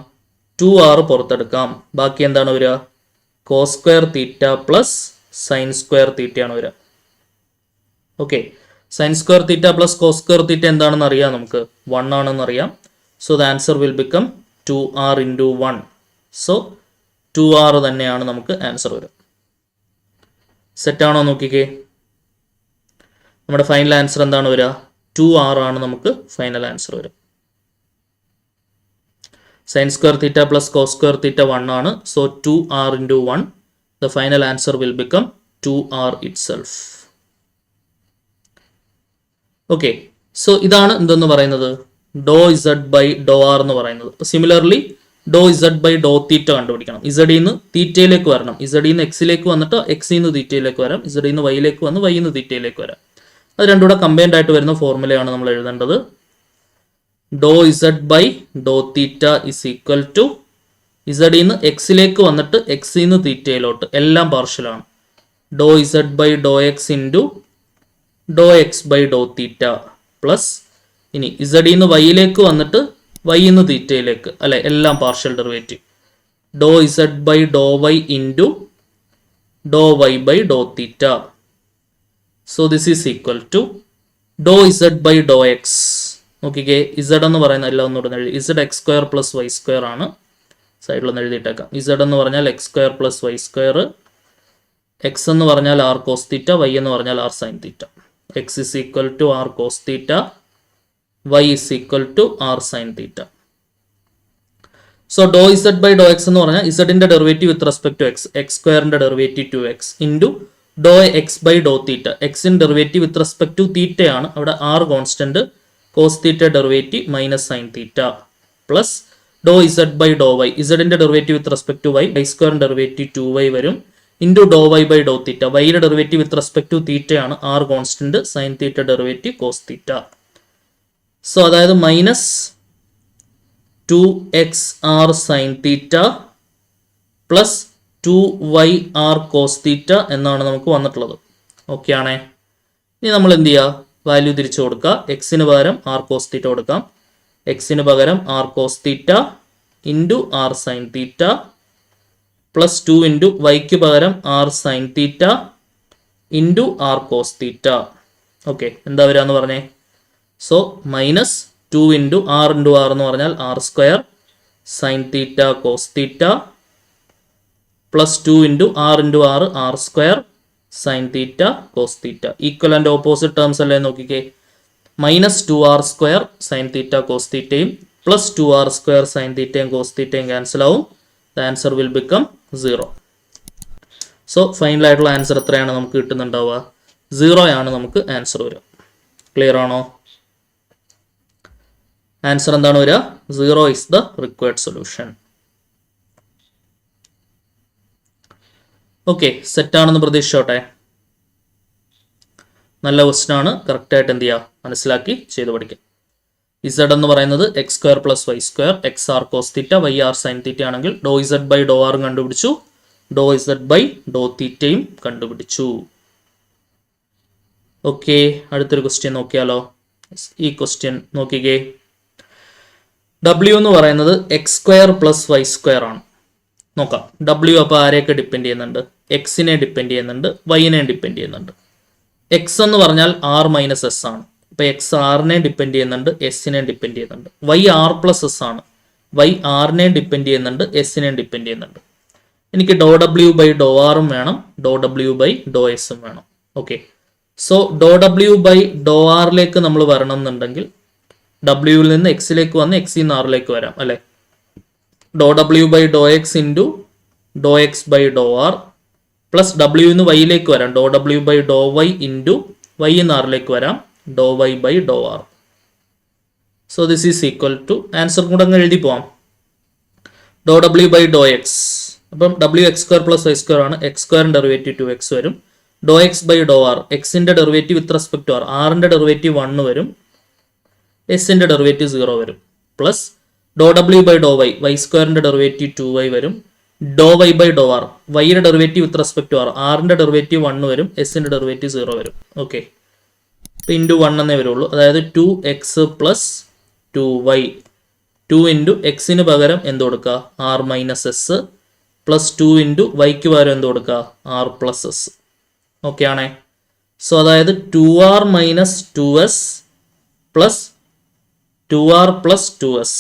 2r പുറത്തെടുക്കാം. ബാക്കി എന്താണ് വരിക? Cos square theta plus sine square തീറ്റയാണ് വരിക. Okay, sine square theta plus cos square theta എന്താണെന്ന് അറിയാം, നമുക്ക് 1 ആണെന്ന് അറിയാം. So the answer will become 2r into 1. So 2r തന്നെയാണ് നമുക്ക് ആൻസർ വരിക. സെറ്റാണോ നോക്കിക്കേ. നമ്മുടെ ഫൈനൽ ആൻസർ എന്താണ് വരിക? 2r ആണ് നമുക്ക് ഫൈനൽ ആൻസർ വരിക. Sine square theta plus cos square theta 1 ആണ്. So 2r into 1, the final answer will become 2r itself. Okay, so ഇതാണ് എന്തെന്ന് പറയുന്നത്? Do z by dou R എന്ന് പറയുന്നത്. Similarly do z by Dr theta കണ്ടുപിടിക്കണം. ഇസഡിൽ നിന്ന് തീറ്റയിലേക്ക് വരണം, ഇസഡിൽ നിന്ന് എക്സിലേക്ക് വന്നിട്ട് എക്സിൽ നിന്ന് തീറ്റയിലേക്ക് വരാം, ഇസഡിൽ നിന്ന് വൈയിലേക്ക് വന്ന് വൈയിൽ നിന്ന് തീറ്റയിലേക്ക് വരാം. അത് രണ്ടും കൂടെ കമ്പൈൻഡ് ആയിട്ട് വരുന്ന ഫോർമുലയാണ് നമ്മൾ എഴുതേണ്ടത്. ഡോ z by Dr theta is equal to, ഇസഡിൽ നിന്ന് എക്സിലേക്ക് വന്നിട്ട് എക്സിൽ നിന്ന് തീറ്റയിലോട്ട് എല്ലാം പാർഷ്യലാണ്, ഡോ z by Dr x into ഡോ x by Dr theta plus, ഇനി ഇസഡിൽ നിന്ന് വൈയിലേക്ക് വന്നിട്ട് വൈയിൽ നിന്ന് തീറ്റയിലേക്ക് അല്ലെ എല്ലാം partial derivative, do z by Dr y into Dr y by Dr theta. So this is equal to do z by Dr x. നോക്കിക്കേ, ഇസഡ് എന്ന് പറയുന്ന എല്ലാം ഒന്നുകൂടെ എഴുതി, z x square plus y square ആണ്. സൈഡിലൊന്ന് എഴുതിയിട്ടേക്കാം. ഇസഡ് എന്ന് പറഞ്ഞാൽ x square plus y square, x എന്ന് പറഞ്ഞാൽ ആർ കോസ് തീറ്റ, വൈ എന്ന് പറഞ്ഞാൽ r sine theta. X is equal to r cos theta, Y is equal to r sine theta. So Dr z by Dr x എന്ന് പറഞ്ഞാൽ ഇസഡിന്റെ derivative with respect to x, x സ്ക്വയറിന്റെ ഡെറിവേറ്റീവ് 2x ഇൻറ്റു ഡോ എക്സ് ബൈ ഡോ തീറ്റ, എക്സിന്റെ ഡെറിവേറ്റീവ് വിത്ത് റെസ്പെക്ട് ടു തീറ്റയാണ്, അവിടെ r constant, cos theta derivative minus sine theta plus Dr z by Dr y, ഇസഡിന്റെ derivative with respect to y, y സ്ക്വയറിന്റെ ഡെറിവേറ്റീവ് 2y വരും, into Dr y by Dr theta, വൈയുടെ ഡെറിവേറ്റീവ് വിത്ത് റെസ്പെക്ട് ടു തീറ്റയാണ്, r constant, sine theta derivative cos theta. So അതായത് minus 2x r sine theta plus 2y r cos theta എന്നാണ് നമുക്ക് വന്നിട്ടുള്ളത്. ഓക്കെ ആണേ. ഇനി നമ്മൾ എന്ത് ചെയ്യുക? വാല്യൂ തിരിച്ചു കൊടുക്കുക. എക്സിന് പകരം ആർ കോസ് തീറ്റ കൊടുക്കാം, എക്സിന് പകരം r cos theta into r sine theta plus 2 into വൈക്ക് പകരം r sine theta into r cos theta. Okay, എന്താ വരിക എന്ന് പറഞ്ഞേ? So minus 2 into r into r എന്ന് പറഞ്ഞാൽ r square sine theta cos theta plus 2 into r r square sine theta cos theta. Equivalent opposite terms അല്ലേ നോക്കിക്കേ. Minus 2r square sine theta cos തീറ്റയും പ്ലസ് 2r സ്ക്വയർ സൈൻ തീറ്റയും കോസ് തീറ്റയും ക്യാൻസൽ ആവും. The answer will become 0. So final ആയിട്ടുള്ള ആൻസർ എത്രയാണ് നമുക്ക് കിട്ടുന്നുണ്ടാവുക? 0 ആണ് നമുക്ക് ആൻസർ വരിക. ക്ലിയർ ആണോ? ആൻസർ എന്താണ് വരിക? 0 is the required solution. Okay, set ആണെന്ന് പ്രതീക്ഷിച്ചോട്ടെ. നല്ല ക്വസ്റ്റൻ ആണ്. കറക്റ്റായിട്ട് എന്ത് ചെയ്യുക, മനസ്സിലാക്കി ചെയ്ത് പഠിക്കുക. ഇസഡ് എന്ന് പറയുന്നത് x square plus y square x r cos theta y r sine theta ആണെങ്കിൽ ഡോ ഇസഡ് ബൈ ഡോ ആറും കണ്ടുപിടിച്ചു, ഡോ ഇസഡ് ബൈ ഡോ തീറ്റയും കണ്ടുപിടിച്ചു. ഓക്കെ, അടുത്തൊരു ക്വസ്റ്റ്യൻ നോക്കിയാലോ. ഈ ക്വസ്റ്റ്യൻ നോക്കിക്കേ. ഡബ്ല്യു എന്ന് പറയുന്നത് x square plus y square ആണ്. നോക്കാം ഡബ്ല്യു അപ്പോൾ ആരെയൊക്കെ ഡിപ്പെൻഡ് ചെയ്യുന്നുണ്ട്? എക്സിനെ ഡിപ്പെൻഡ് ചെയ്യുന്നുണ്ട്, വൈനെ ഡിപ്പെൻഡ് ചെയ്യുന്നുണ്ട്. എക്സ് എന്ന് പറഞ്ഞാൽ ആർ മൈനസ് എസ് ആണ്. ഇപ്പോൾ എക്സ് ആറിനെ ഡിപ്പെൻഡ് ചെയ്യുന്നുണ്ട്, എസിനെ ഡിപ്പെൻഡ് ചെയ്യുന്നുണ്ട്. വൈ ആർ പ്ലസ് എസ് ആണ്. വൈ ആറിനെ ഡിപ്പെൻഡ് ചെയ്യുന്നുണ്ട്, എസിനെ ഡിപ്പെൻഡ് ചെയ്യുന്നുണ്ട്. എനിക്ക് ഡോ ഡബ്ല്യു ബൈ ഡോ ആറും വേണം, ഡോ ഡബ്ല്യു ബൈ ഡോ എസും വേണം. ഓക്കെ, സോ ഡോ ഡബ്ല്യു ബൈ ഡോ ആറിലേക്ക് നമ്മൾ വരണം എന്നുണ്ടെങ്കിൽ ഡബ്ല്യുവിൽ നിന്ന് എക്സിലേക്ക് വന്ന് എക്സിൽ നിന്ന് ആറിലേക്ക് വരാം അല്ലേ. ഡോ ഡബ്ല്യു ബൈ ഡോ എക്സ് ഇൻറ്റു ഡോ x by Dr r plus ഡബ്ല്യു നിന്ന് വൈയിലേക്ക് വരാം, ഡോ ഡബ്ല്യു by Dr y into y എന്ന് ആറിലേക്ക് വരാം, ഡോ y by Dr r. So this is equal to answer കൂടെ അങ്ങ് എഴുതി പോവാം. ഡോ ഡബ്ല്യു ബൈ ഡോ എക്സ്, അപ്പം ഡബ്ല്യു x square plus y square ആണ്. എക്സ് സ്ക്വയറിൻ്റെ ഡെറിവേറ്റീവ് 2x വരും. ഡോ എക്സ് ബൈ ഡോ ആർ, എക്സിൻ്റെ derivative with respect to r, ആറിൻ്റെ ഡെറിവേറ്റീവ് 1 വരും, എസിൻ്റെ ഡെറിവേറ്റീവ് 0 വരും. പ്ലസ് ഡോ ഡബ്ല്യു ബൈ ഡോ വൈ, വൈ സ്ക്വയറിൻ്റെ ഡെറിവേറ്റീവ് 2y വരും. ഡോ വൈ ബൈ ഡോ ആർ, വൈയുടെ derivative with respect to r, ആറിൻ്റെ ഡെറിവേറ്റീവ് 1 വരും, എസിൻ്റെ ഡെറിവേറ്റീവ് 0 വരും. ഓക്കെ, ഇൻറ്റു 1 എന്നേ വരുള്ളൂ. അതായത് 2x പ്ലസ് 2y, 2 ഇൻറ്റു എക്സിന് പകരം എന്ത് കൊടുക്കുക? R minus s plus 2 into വൈക്ക് പകരം എന്ത് കൊടുക്കുക? R plus s. ഓക്കെ ആണേ. സോ അതായത് 2r minus 2s plus 2r plus 2s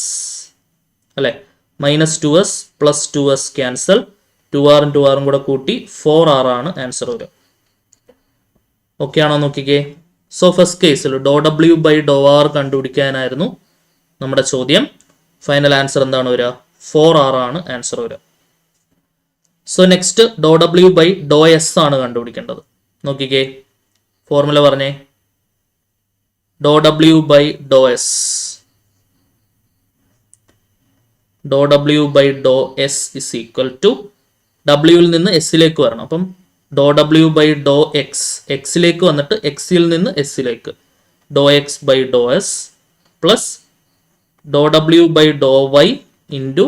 അല്ലേ, minus 2s plus 2s cancel, 2r 2r കൂടെ കൂട്ടി 4r ആണ് ആൻസർ വരിക. ഓക്കെ ആണോ നോക്കിക്കേ. സോ ഫസ്റ്റ് കേസിൽ ഡോ ഡബ്ല്യു ബൈ ഡോ ആർ കണ്ടുപിടിക്കാനായിരുന്നു നമ്മുടെ ചോദ്യം. ഫൈനൽ ആൻസർ എന്താണ് വരിക? 4r ആണ് ആൻസർ വരിക. സോ നെക്സ്റ്റ് ഡോ ഡബ്ല്യു ബൈ ഡോ എസ് ആണ് കണ്ടുപിടിക്കേണ്ടത്. നോക്കിക്കേ, ഫോർമുല പറഞ്ഞേ. ഡോ ഡബ്ല്യു ബൈ ഡോ എസ്, ഡോ ഡബ്ല്യു by Dr s is equal to ഡബ്ല്യുവിൽ നിന്ന് എസിലേക്ക് വരണം. അപ്പം ഡോ ഡബ്ല്യു ബൈ ഡോ എക്സ്, എക്സിലേക്ക് വന്നിട്ട് എക്സിൽ നിന്ന് എസിലേക്ക്, ഡോ x by Dr s plus ഡോ ഡബ്ല്യു by Dr y into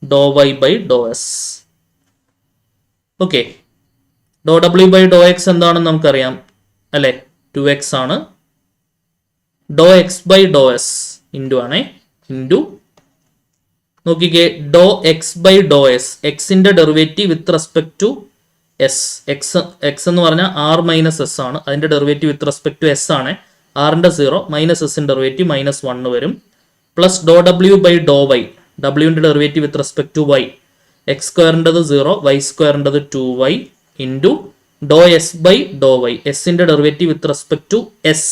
Dr y by Dr s. Okay, ഡോ ഡബ്ല്യു ബൈ ഡോ എക്സ് എന്താണെന്ന് നമുക്കറിയാം അല്ലേ, 2x ആണ്. ഡോ x by Dr s into ആണേ, ഇൻറ്റു നോക്കിക്കേ ഡോ എക്സ് ബൈ ഡോ എസ്, എക്സിൻ്റെ derivative with respect to s. X എന്ന് പറഞ്ഞാൽ ആർ മൈനസ് എസ് ആണ്, അതിൻ്റെ derivative with respect to s ആണ്. ആറിൻ്റെ 0 മൈനസ് എസിൻ്റെ ഡെറിവേറ്റീവ് -1 വരും. പ്ലസ് ഡോ ഡബ്ല്യു ബൈ ഡോ വൈ, ഡബ്ല്യുവിൻ്റെ derivative with respect to y, x സ്ക്വയറിൻ്റെത് 0, വൈ സ്ക്വയറിൻ്റെത് 2y ഇൻറ്റു ഡോ എസ് ബൈ ഡോ വൈ, എസിൻ്റെ derivative with respect to s,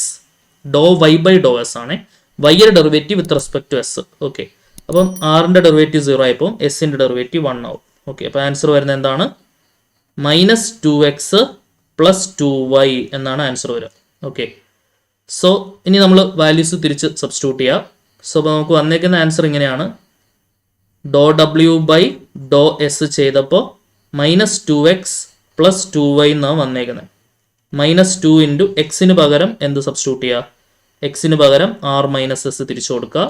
ഡോ വൈ ബൈ ഡോ എസ് ആണ്, വൈയുടെ derivative with respect to s. Okay, അപ്പം ആറിൻ്റെ ഡെറിവേറ്റീവ് 0 ആയപ്പോൾ എസിൻ്റെ ഡെറിവേറ്റീവ് 1 ആവും. ഓക്കെ, അപ്പോൾ ആൻസർ വരുന്നത് എന്താണ്? -2x പ്ലസ് 2y എന്നാണ് ആൻസർ വരിക. ഓക്കെ, സോ ഇനി നമ്മൾ വാല്യൂസ് തിരിച്ച് സബ്സ്റ്റിറ്റ്യൂട്ട് ചെയ്യുക. സോ അപ്പോൾ നമുക്ക് വന്നേക്കുന്ന ആൻസർ ഇങ്ങനെയാണ്. ഡോ ഡബ്ല്യു ബൈ ഡോ എസ് ചെയ്തപ്പോൾ -2x പ്ലസ് 2y എന്നാണ് വന്നേക്കുന്നത്. -2 ഇൻറ്റു എക്സിന് പകരം എന്ത് സബ്സ്റ്റിറ്റ്യൂട്ട് ചെയ്യുക? എക്സിന് പകരം ആർ മൈനസ് എസ് തിരിച്ചു കൊടുക്കുക.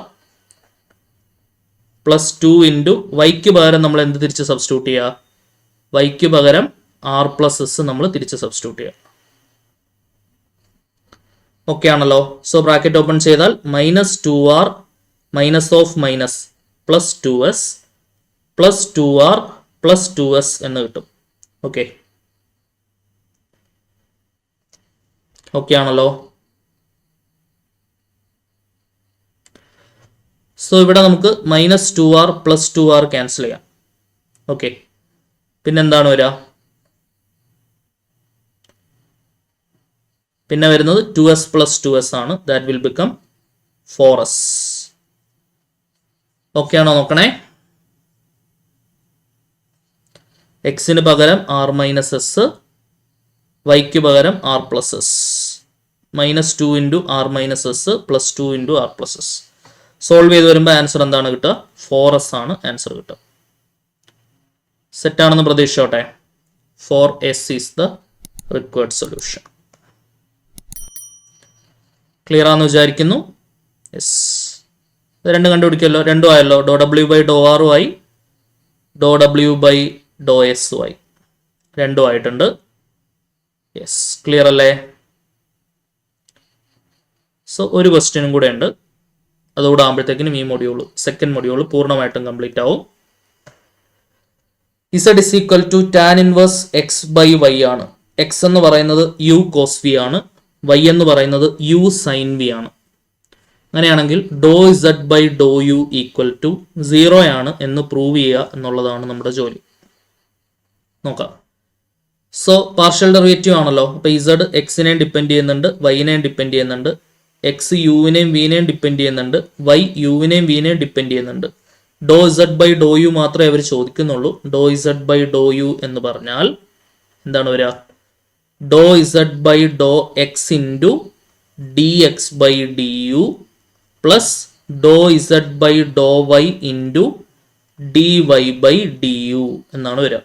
പ്ലസ് 2 ഇൻറ്റു വൈക്ക് പകരം നമ്മൾ എന്ത് തിരിച്ച് സബ്സ്റ്റിറ്റ്യൂട്ട് ചെയ്യുക? വൈക്ക് പകരം ആർ പ്ലസ് എസ് നമ്മൾ തിരിച്ച് സബ്സ്റ്റിറ്റ്യൂട്ട് ചെയ്യുക. ഓക്കെ ആണല്ലോ. സോ ബ്രാക്കറ്റ് ഓപ്പൺ ചെയ്താൽ -2r minus of minus plus 2s plus 2r plus 2s എന്ന് കിട്ടും. ഓക്കെ, ഓക്കെ ആണല്ലോ. സോ ഇവിടെ നമുക്ക് -2r + 2r ക്യാൻസൽ ചെയ്യാം. ഓക്കെ, പിന്നെന്താണ് വരിക? പിന്നെ വരുന്നത് 2s + 2s ആണ്. That will become 4s. Okay ആണോ നോക്കണേ? എക്സിന് പകരം r - s, വൈക്ക് പകരം r + s. -2 × r - s + 2 × r + s. Solve ചെയ്ത് വരുമ്പോൾ ആൻസർ എന്താണ് കിട്ടുക? 4s ആണ് ആൻസർ കിട്ടുക. സെറ്റാണെന്ന് പ്രതീക്ഷിച്ചോട്ടെ. 4s is the required solution. Clear ആണെന്ന് വിചാരിക്കുന്നു. യെസ്, രണ്ടും കണ്ടുപിടിക്കുമല്ലോ. രണ്ടും ആയല്ലോ. ∂w/∂r ആയി, ∂w/∂s ആയി. രണ്ടും ആയിട്ടുണ്ട്. യെസ്, ക്ലിയർ അല്ലേ? സോ ഒരു ക്വസ്റ്റ്യനും കൂടെ ഉണ്ട്. അതുകൂടെ ആകുമ്പോഴത്തേക്കിനും ഈ മൊഡ്യൂൾ, സെക്കൻഡ് മൊഡ്യൂൾ പൂർണ്ണമായിട്ടും കംപ്ലീറ്റ് ആവും. Z = tan ഇൻവേഴ്സ് x/y ആണ്. x എന്ന് പറയുന്നത് u cos v ആണ്, y എന്ന് പറയുന്നത് u sin v ആണ്. അങ്ങനെയാണെങ്കിൽ ∂z/∂u = 0 ആണ് എന്ന് പ്രൂവ് ചെയ്യുക എന്നുള്ളതാണ് നമ്മുടെ ജോലി. നോക്കാം. സോ പാർഷ്യൽ ഡെറിവേറ്റീവ് ആണല്ലോ. അപ്പോൾ z എക്സിനെയും ഡിപ്പെൻഡ് ചെയ്യുന്നുണ്ട്, വൈനെയും ഡിപ്പെൻഡ് ചെയ്യുന്നുണ്ട്. എക്സ് യുവിനെയും വിനെയും ഡിപ്പെൻഡ് ചെയ്യുന്നുണ്ട്, വൈ യുവിനെയും വിനെയും ഡിപ്പെൻഡ് ചെയ്യുന്നുണ്ട്. ∂z/∂u മാത്രമേ അവർ ചോദിക്കുന്നുള്ളൂ. ∂z/∂u എന്ന് പറഞ്ഞാൽ എന്താണ് വരിക? ∂z/∂x × dx/du plus ∂z/∂y × dy/du എന്നാണ് വരിക.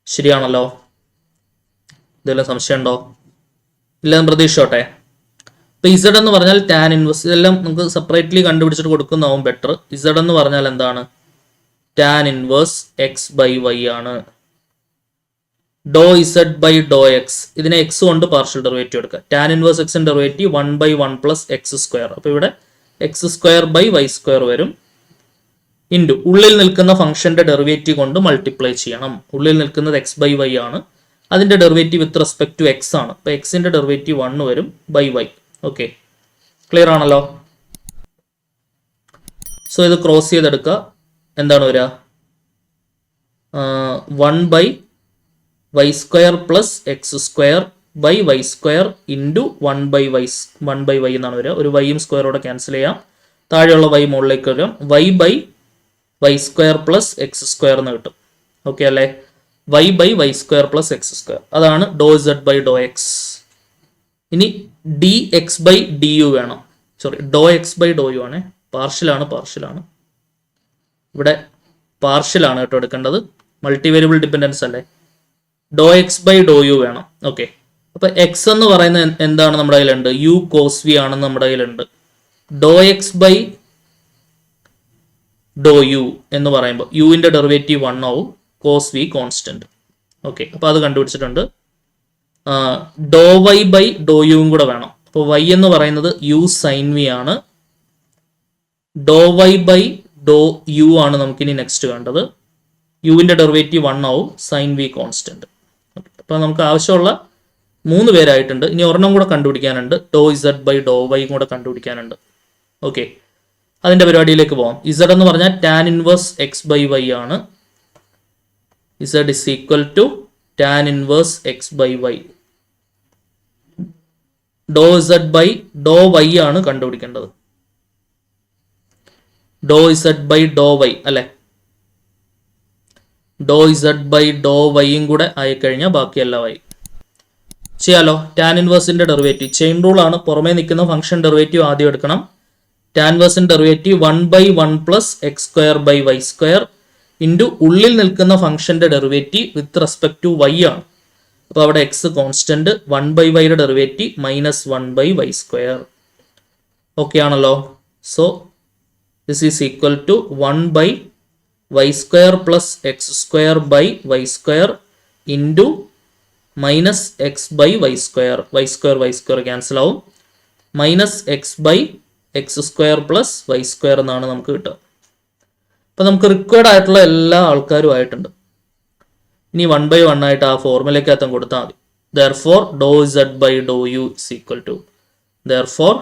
ശരിയാണല്ലോ? ഇതെല്ലാം സംശയം ഉണ്ടോ? ഇല്ലെന്ന് പ്രതീക്ഷിച്ചോട്ടെ. ഇപ്പൊ ഇസഡ് എന്ന് പറഞ്ഞാൽ ടാൻ ഇൻവേഴ്സ്, ഇതെല്ലാം നമുക്ക് സെപ്പറേറ്റ്ലി കണ്ടുപിടിച്ചിട്ട് കൊടുക്കുന്നതാവും ബെറ്റർ. ഇസഡ് എന്ന് പറഞ്ഞാൽ എന്താണ്? ടാൻ ഇൻവേഴ്സ് x/y ആണ്. ∂z/∂x, ഇതിനെ x കൊണ്ട് പാർഷ്യൽ ഡെറിവേറ്റീവ് എടുക്കുക. ടാൻ ഇൻവേഴ്സ് എക്സിന്റെ ഡെറിവേറ്റീവ് 1/1 + x². അപ്പൊ ഇവിടെ x²/y² വരും. ഇൻറ്റു ഉള്ളിൽ നിൽക്കുന്ന ഫംഗ്ഷന്റെ ഡെറിവേറ്റീവ് കൊണ്ട് മൾട്ടിപ്ലൈ ചെയ്യണം. ഉള്ളിൽ നിൽക്കുന്നത് x/y ആണ്, അതിന്റെ derivative with respect to x ആണ്. അപ്പൊ എക്സിന്റെ ഡെറിവേറ്റീവ് 1 വരും /y. ഓക്കെ, ക്ലിയർ ആണല്ലോ? സോ ഇത് ക്രോസ് ചെയ്തെടുക്കുക. എന്താണ് വരിക? 1/y² + x²/y² ഇൻറ്റു 1/y എന്നാണ് വരിക. ഒരു വൈയും സ്ക്വയറോടെ ക്യാൻസൽ ചെയ്യാം. താഴെയുള്ള y മുകളിലേക്ക് വരും. y/y² + x² എന്ന് കിട്ടും. ഓക്കെ അല്ലേ? y/y² + x². അതാണ് ∂z/∂x. ഇനി dx/du വേണം. സോറി, ∂x/∂u ആണ്. പാർഷ്യലാണ്. ഇവിടെ പാർഷ്യലാണ് കേട്ടോ എടുക്കേണ്ടത്. മൾട്ടി വേരിയബിൾ ഡിപ്പെൻഡൻസ് അല്ലേ? ∂x/∂u വേണം. ഓക്കെ, അപ്പൊ x എന്ന് പറയുന്നത് എന്താണ് നമ്മുടെ കയ്യിലുണ്ട്? u cos v ആണെന്ന് നമ്മുടെ കയ്യിലുണ്ട്. ∂x/∂u എന്ന് പറയുമ്പോൾ യുവിന്റെ ഡെറിവേറ്റീവ് 1 ആവും, cos v കോൺസ്റ്റന്റ്. ഓക്കെ, അപ്പൊ അത് കണ്ടുപിടിച്ചിട്ടുണ്ട്. ∂y/∂u കൂടെ വേണം. അപ്പോൾ y എന്ന് പറയുന്നത് u sin v ആണ്. ∂y/∂u ആണ് നമുക്കിനി നെക്സ്റ്റ് വേണ്ടത്. യുവിന്റെ ഡെറിവേറ്റീവ് 1 ആവും, sin v കോൺസ്റ്റന്റ്. അപ്പോൾ നമുക്ക് ആവശ്യമുള്ള 3 പേരായിട്ടുണ്ട്. ഇനി ഒരെണ്ണം കൂടെ കണ്ടുപിടിക്കാനുണ്ട്, ∂z/∂y കൂടെ കണ്ടുപിടിക്കാനുണ്ട്. ഓക്കെ, അതിന്റെ പരിപാടിയിലേക്ക് പോകാം. z എന്ന് പറഞ്ഞാൽ tan ഇൻവേഴ്സ് x/y ആണ്. z = tan inverse x/y. ∂z/∂y ആണ് കണ്ടുപിടിക്കേണ്ടത്. ∂z/∂y അല്ലെ? ∂z/∂y കൂടെ ആയിക്കഴിഞ്ഞാൽ ബാക്കിയെല്ലാം ആയി. ചെയ്യാലോ. ടാൻ ഇൻവേഴ്സിന്റെ ഡെറിവേറ്റീവ് ചെയിൻ റൂൾ ആണ്. പുറമേ നിൽക്കുന്ന ഫംഗ്ഷൻ ഡെറിവേറ്റീവ് ആദ്യം എടുക്കണം. ടാൻ ഇൻവേഴ്സിന്റെ ഡെറിവേറ്റീവ് 1/1 + x²/y² ഇൻറ്റു ഉള്ളിൽ നിൽക്കുന്ന ഫംഗ്ഷന്റെ derivative with respect to y ആണ്. അപ്പോൾ അവിടെ x constant, 1/y derivative -1/y². Okay ആണല്ലോ? So this is equal to 1/y² + x²/y² into -x/y². y² cancel ആവും. -x/x² + y² എന്നാണ് നമുക്ക് കിട്ടുക. അപ്പോൾ നമുക്ക് റിക്വയർഡ് ആയിട്ടുള്ള എല്ലാ ആൾക്കാരും ആയിട്ടുണ്ട്. ഇനി 1/1 ആയിട്ട് ആ ഫോർമുലയ്ക്കകത്തും കൊടുത്താൽ മതി. Therefore ∂z/∂u is equal to, therefore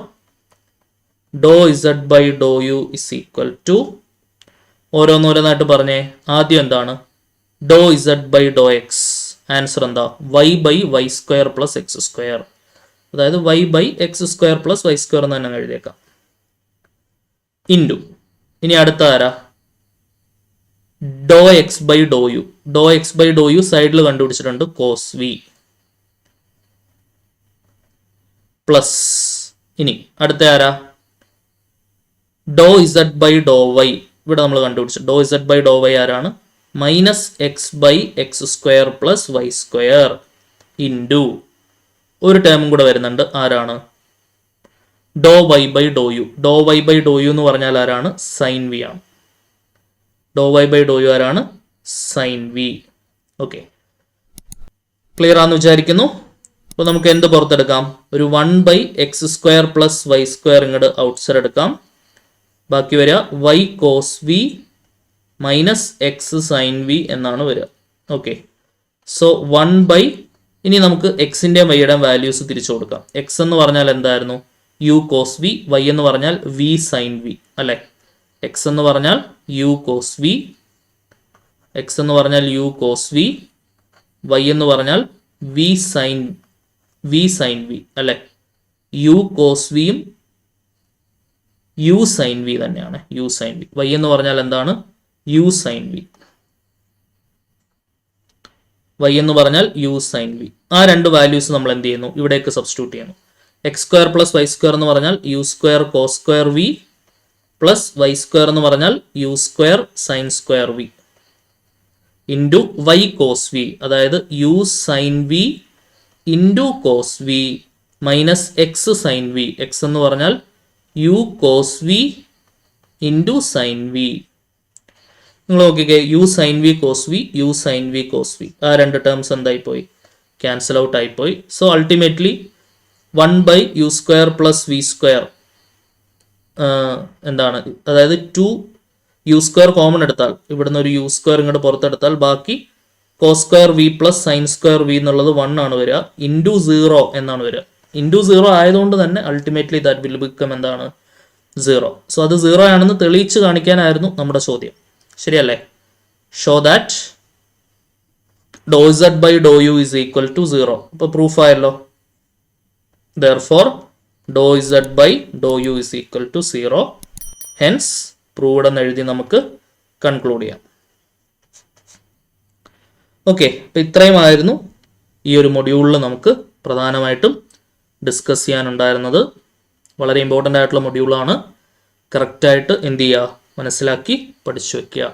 Dr z by Dr u is equal to ഓരോന്നോരോന്നായിട്ട് പറഞ്ഞേ. ആദ്യം എന്താണ്? Doe z by Dr x. Answer എന്താ? Y by y square plus x square. അതായത് y by x square plus y square എന്ന് തന്നെ എഴുതിയേക്കാം. ഇൻറ്റു ഇനി അടുത്ത ആരാ? Doe x by Dr u. Doe x by Dr u സൈഡിൽ കണ്ടുപിടിച്ചിട്ടുണ്ട് കോസ് വി പ്ലസ് ഇനി അടുത്ത ആരാ? Doe z by Dr y. ഇവിടെ നമ്മൾ കണ്ടുപിടിച്ചു doe z by Dr y ആരാണ്? Minus x by x square plus y square into ഒരു ടേമും കൂടെ വരുന്നുണ്ട്. ആരാണ്? Doe y by Dr u. Doe y by Dr u എന്ന് പറഞ്ഞാൽ ആരാണ്? സൈൻ വി ആണ്. Doe y by Dr u ആരാണ്? Sine v. ഓക്കെ, ക്ലിയർ ആണെന്ന് വിചാരിക്കുന്നു. അപ്പോൾ നമുക്ക് എന്ത് പുറത്തെടുക്കാം? ഒരു 1 by x square plus y square ഇങ്ങോട്ട് ഔട്ട്സൈഡ് എടുക്കാം. ബാക്കി വരിക y cos v minus x sine V എന്നാണ് വരിക. ഓക്കെ, സോ 1 ബൈ ഇനി നമുക്ക് എക്സിൻ്റെയും വൈയുടെയും വാല്യൂസ് തിരിച്ചു കൊടുക്കാം. എക്സ് എന്ന് പറഞ്ഞാൽ എന്തായിരുന്നു? U cos V. വൈ എന്ന് പറഞ്ഞാൽ വി സൈൻ വി അല്ലേ? എക്സ് എന്ന് പറഞ്ഞാൽ യു കോസ് വി, എക്സ് എന്ന് പറഞ്ഞാൽ യു കോസ് വി, വൈ എന്ന് പറഞ്ഞാൽ വി സൈൻ വി അല്ലേ? യു കോസ് വിയും യു സൈൻ വി തന്നെയാണ്. U sine v. വൈ എന്ന് പറഞ്ഞാൽ എന്താണ്? U sine v. വൈ എന്ന് പറഞ്ഞാൽ യു സൈൻ വി. ആ രണ്ട് വാല്യൂസ് നമ്മൾ എന്ത് ചെയ്യുന്നു? ഇവിടേക്ക് സബ്സ്റ്റിറ്റ്യൂട്ട് ചെയ്യുന്നു. X square plus y square എന്ന് പറഞ്ഞാൽ u square cos square v plus y square എന്ന് പറഞ്ഞാൽ u square sine square v into y cos v, അതായത് u sine v into cos v minus x sine v. X എന്ന് പറഞ്ഞാൽ u cos v into sine v. നിങ്ങൾ നോക്കിക്കേ, u sine v cos v, u sine v cos v. ആ രണ്ട് ടേംസ് എന്തായിപ്പോയി? ക്യാൻസൽ ഔട്ട് ആയിപ്പോയി. So ultimately 1 by u square plus v square എന്താണ്? അതായത് 2 യു സ്ക്വയർ കോമൺ എടുത്താൽ ഇവിടുന്ന് ഒരു യു സ്ക്വയർ ഇങ്ങോട്ട് പുറത്തെടുത്താൽ ബാക്കി cos square v plus sine square v എന്നുള്ളത് 1 ആണ് വരിക. ഇൻറ്റു 0 എന്നാണ് വരിക. ഇൻറ്റു 0 ആയതുകൊണ്ട് തന്നെ അൾട്ടിമേറ്റ്ലി ദാറ്റ് വിൽ ബിക്കം എന്താണ്? 0. സോ അത് 0 ആണെന്ന് തെളിയിച്ച് കാണിക്കാനായിരുന്നു നമ്മുടെ ചോദ്യം. ശരിയല്ലേ? Show that do z by Dr u is equal to 0. അപ്പോൾ പ്രൂഫ് ആയല്ലോ. Therefore, Dr z by Dr u is equal to 0. Hence proved എന്ന് എഴുതി നമുക്ക് കൺക്ലൂഡ് ചെയ്യാം. ഓക്കെ, അപ്പം ഇത്രയുമായിരുന്നു ഈ ഒരു മൊഡ്യൂളിൽ നമുക്ക് പ്രധാനമായിട്ടും ഡിസ്കസ് ചെയ്യാനുണ്ടായിരുന്നത്. വളരെ ഇമ്പോർട്ടൻ്റ് ആയിട്ടുള്ള മൊഡ്യൂളാണ്. കറക്റ്റായിട്ട് എന്ത് ചെയ്യുക? മനസ്സിലാക്കി പഠിച്ചു വയ്ക്കുക.